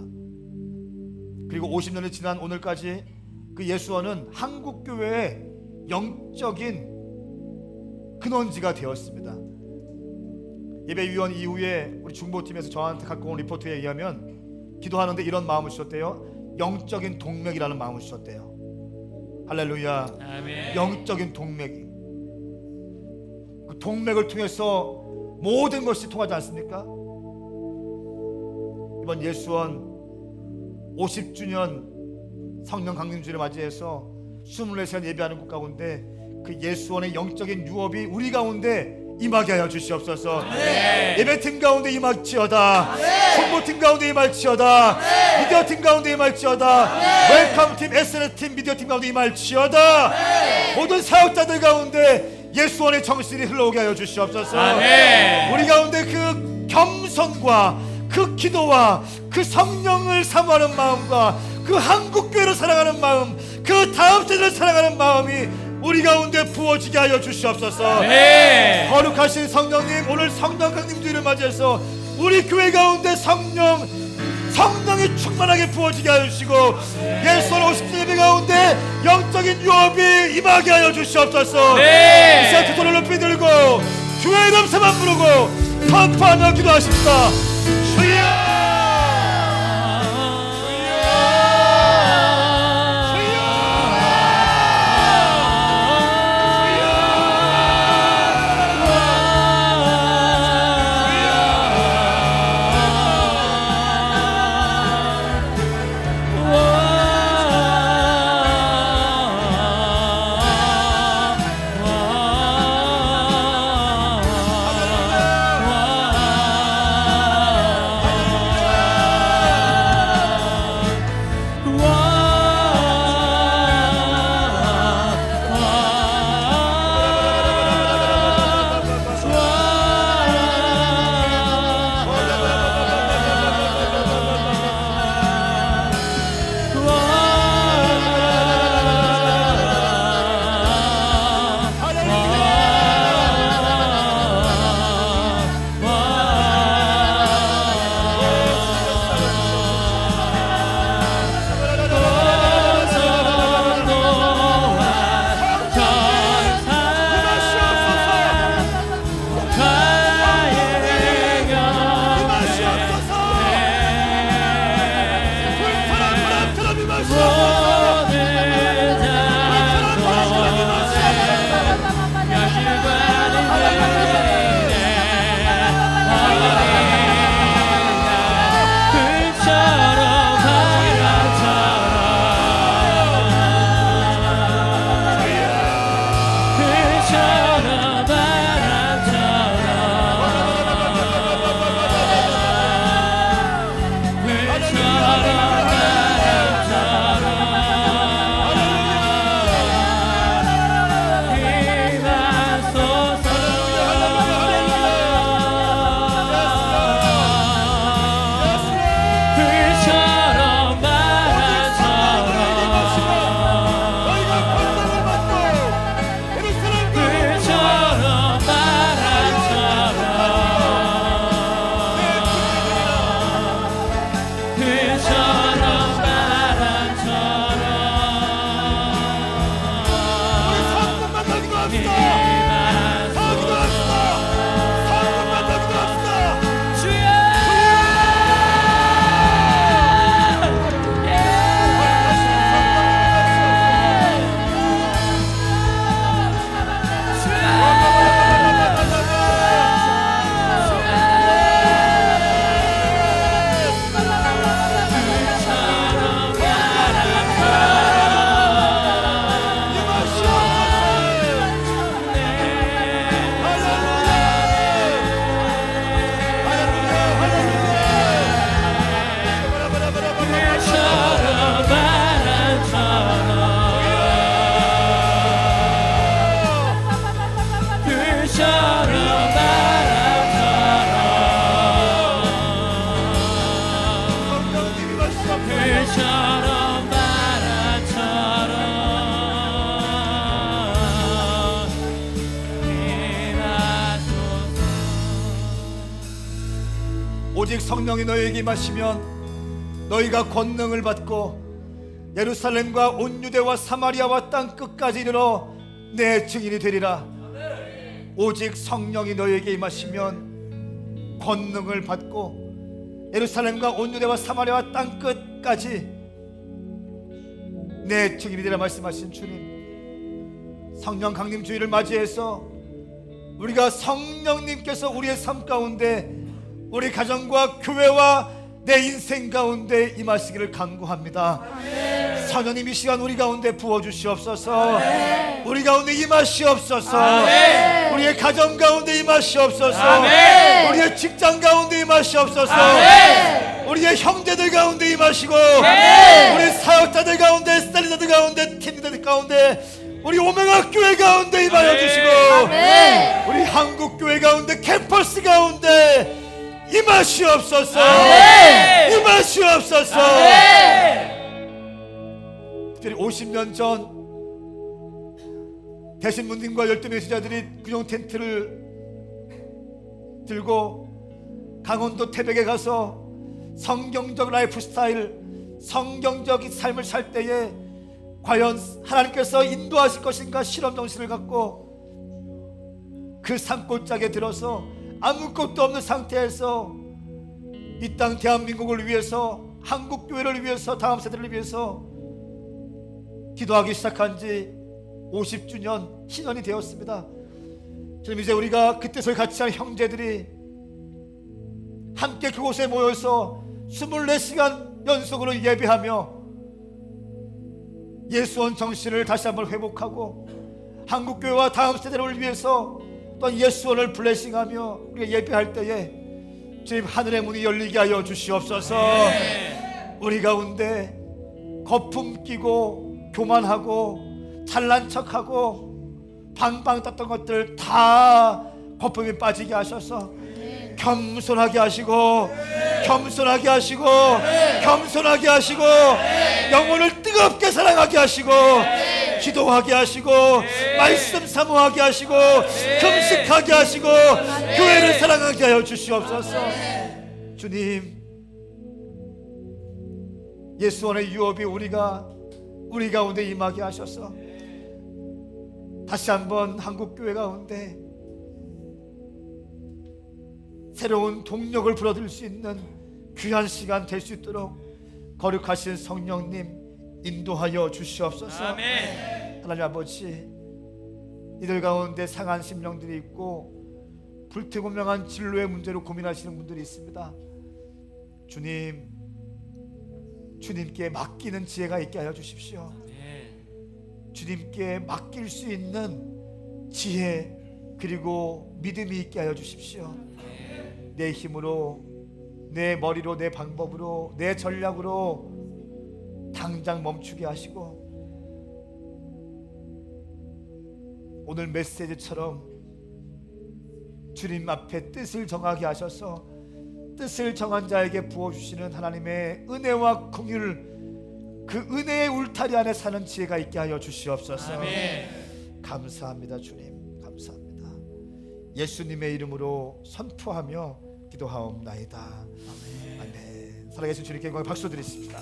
그리고 50년이 지난 오늘까지 그 예수원은 한국교회의 영적인 근원지가 되었습니다. 예배위원 이후에 우리 중보팀에서 저한테 갖고 온 리포트에 의하면 기도하는데 이런 마음을 주셨대요. 영적인 동맥이라는 마음을 주셨대요. 할렐루야. 아멘. 영적인 동맥이, 그 동맥을 통해서 모든 것이 통하지 않습니까? 이번 예수원 50주년 성령 강림주일을 맞이해서 24시간 예배하는 곳 가운데 그 예수원의 영적인 유업이 우리 가운데 임하게 하여 주시옵소서. 예배팀 가운데 임할지어다. 홍보팀 가운데 임할지어다. 미디어팀 가운데 임할지어다. 웰컴팀, SNS팀, 미디어팀 가운데 임할지어다. 모든 사역자들 가운데 예수원의 정신이 흘러오게 하여 주시옵소서. 우리 가운데 그 겸손과 그 기도와 그 성령을 사모하는 마음과 그 한국교회를 사랑하는 마음, 그 다음 세대를 사랑하는 마음이 우리 가운데 부어지게 하여 주시옵소서. 거룩하신 성령님, 오늘 성령 강림주일을 맞이해서 우리 교회 가운데 성령이 충만하게 부어지게 하여 주시고, 예수원 50주 예배 가운데 영적인 유업이 임하게 하여 주시옵소서. 이 시간 두 손을 높이 들고 주의 이름 세만 부르고 선포하며 기도하십시다. 주여! 오직 성령이 너희에게 임하시면 너희가 권능을 받고 예루살렘과 온 유대와 사마리아와 땅 끝까지 이르러 내 증인이 되리라. 오직 성령이 너희에게 임하시면 권능을 받고 예루살렘과 온 유대와 사마리아와 땅 끝까지 내 증인이 되리라 말씀하신 주님, 성령 강림 주일을 맞이해서 우리가 성령님께서 우리의 삶 가운데, 우리 가정과 교회와 내 인생 가운데 임하시기를 간구합니다. 성령님 이 시간 우리 가운데 부어주시옵소서. 우리 가운데 임하시옵소서. 우리의 가정 가운데 임하시옵소서. 우리의 직장 가운데 임하시옵소서. 우리의 형제들 가운데 임하시고, 우리 사역자들 가운데, 스타리더들 가운데, 팀리더들 가운데, 우리 오메가 교회 가운데 임하여 주시고, 우리 한국 교회 가운데, 캠퍼스 가운데 임하시옵소서. 임하시옵소서. 특별히 50년 전 대신문님과 12명의 제자들이 구정 텐트를 들고 강원도 태백에 가서 성경적 라이프 스타일, 성경적 삶을 살 때에 과연 하나님께서 인도하실 것인가 실험 정신을 갖고 그 산골짜기에 들어서 아무것도 없는 상태에서 이 땅 대한민국을 위해서, 한국 교회를 위해서, 다음 세대를 위해서 기도하기 시작한 지 50주년 희년이 되었습니다. 지금 이제 우리가 그때서 같이 한 형제들이 함께 그곳에 모여서 24시간 연속으로 예배하며 예수원 정신을 다시 한번 회복하고 한국교회와 다음 세대를 위해서 또한 예수원을 블레싱하며 우리가 예배할 때에 주님 하늘의 문이 열리게 하여 주시옵소서. 우리 가운데 거품 끼고 교만하고 잘난 척하고 방방 떴던 것들 다 거품이 빠지게 하셔서 겸손하게 하시고, 겸손하게 하시고, 겸손하게 하시고, 영혼을 뜨겁게 사랑하게 하시고, 기도하게 하시고, 말씀 사모하게 하시고, 금식하게 하시고, 교회를 사랑하게 하여 주시옵소서. 주님, 예수원의 유업이 우리 가운데 임하게 하셔서 다시 한번 한국교회 가운데 새로운 동력을 불어들일 수 있는 귀한 시간 될 수 있도록 거룩하신 성령님 인도하여 주시옵소서. 하나님 아버지, 이들 가운데 상한 심령들이 있고 불투명한 진로의 문제로 고민하시는 분들이 있습니다. 주님, 주님께 맡기는 지혜가 있게 하여 주십시오. 주님께 맡길 수 있는 지혜 그리고 믿음이 있게 하여 주십시오. 내 힘으로, 내 머리로, 내 방법으로, 내 전략으로 당장 멈추게 하시고, 오늘 메시지처럼 주님 앞에 뜻을 정하게 하셔서 뜻을 정한 자에게 부어주시는 하나님의 은혜와 긍휼, 그 은혜의 울타리 안에 사는 지혜가 있게 하여 주시옵소서. 아멘. 감사합니다. 주님 감사합니다. 예수님의 이름으로 선포하며 기도하옵나이다. 아멘. 살아계신 주님께 영광 박수 드리십니다.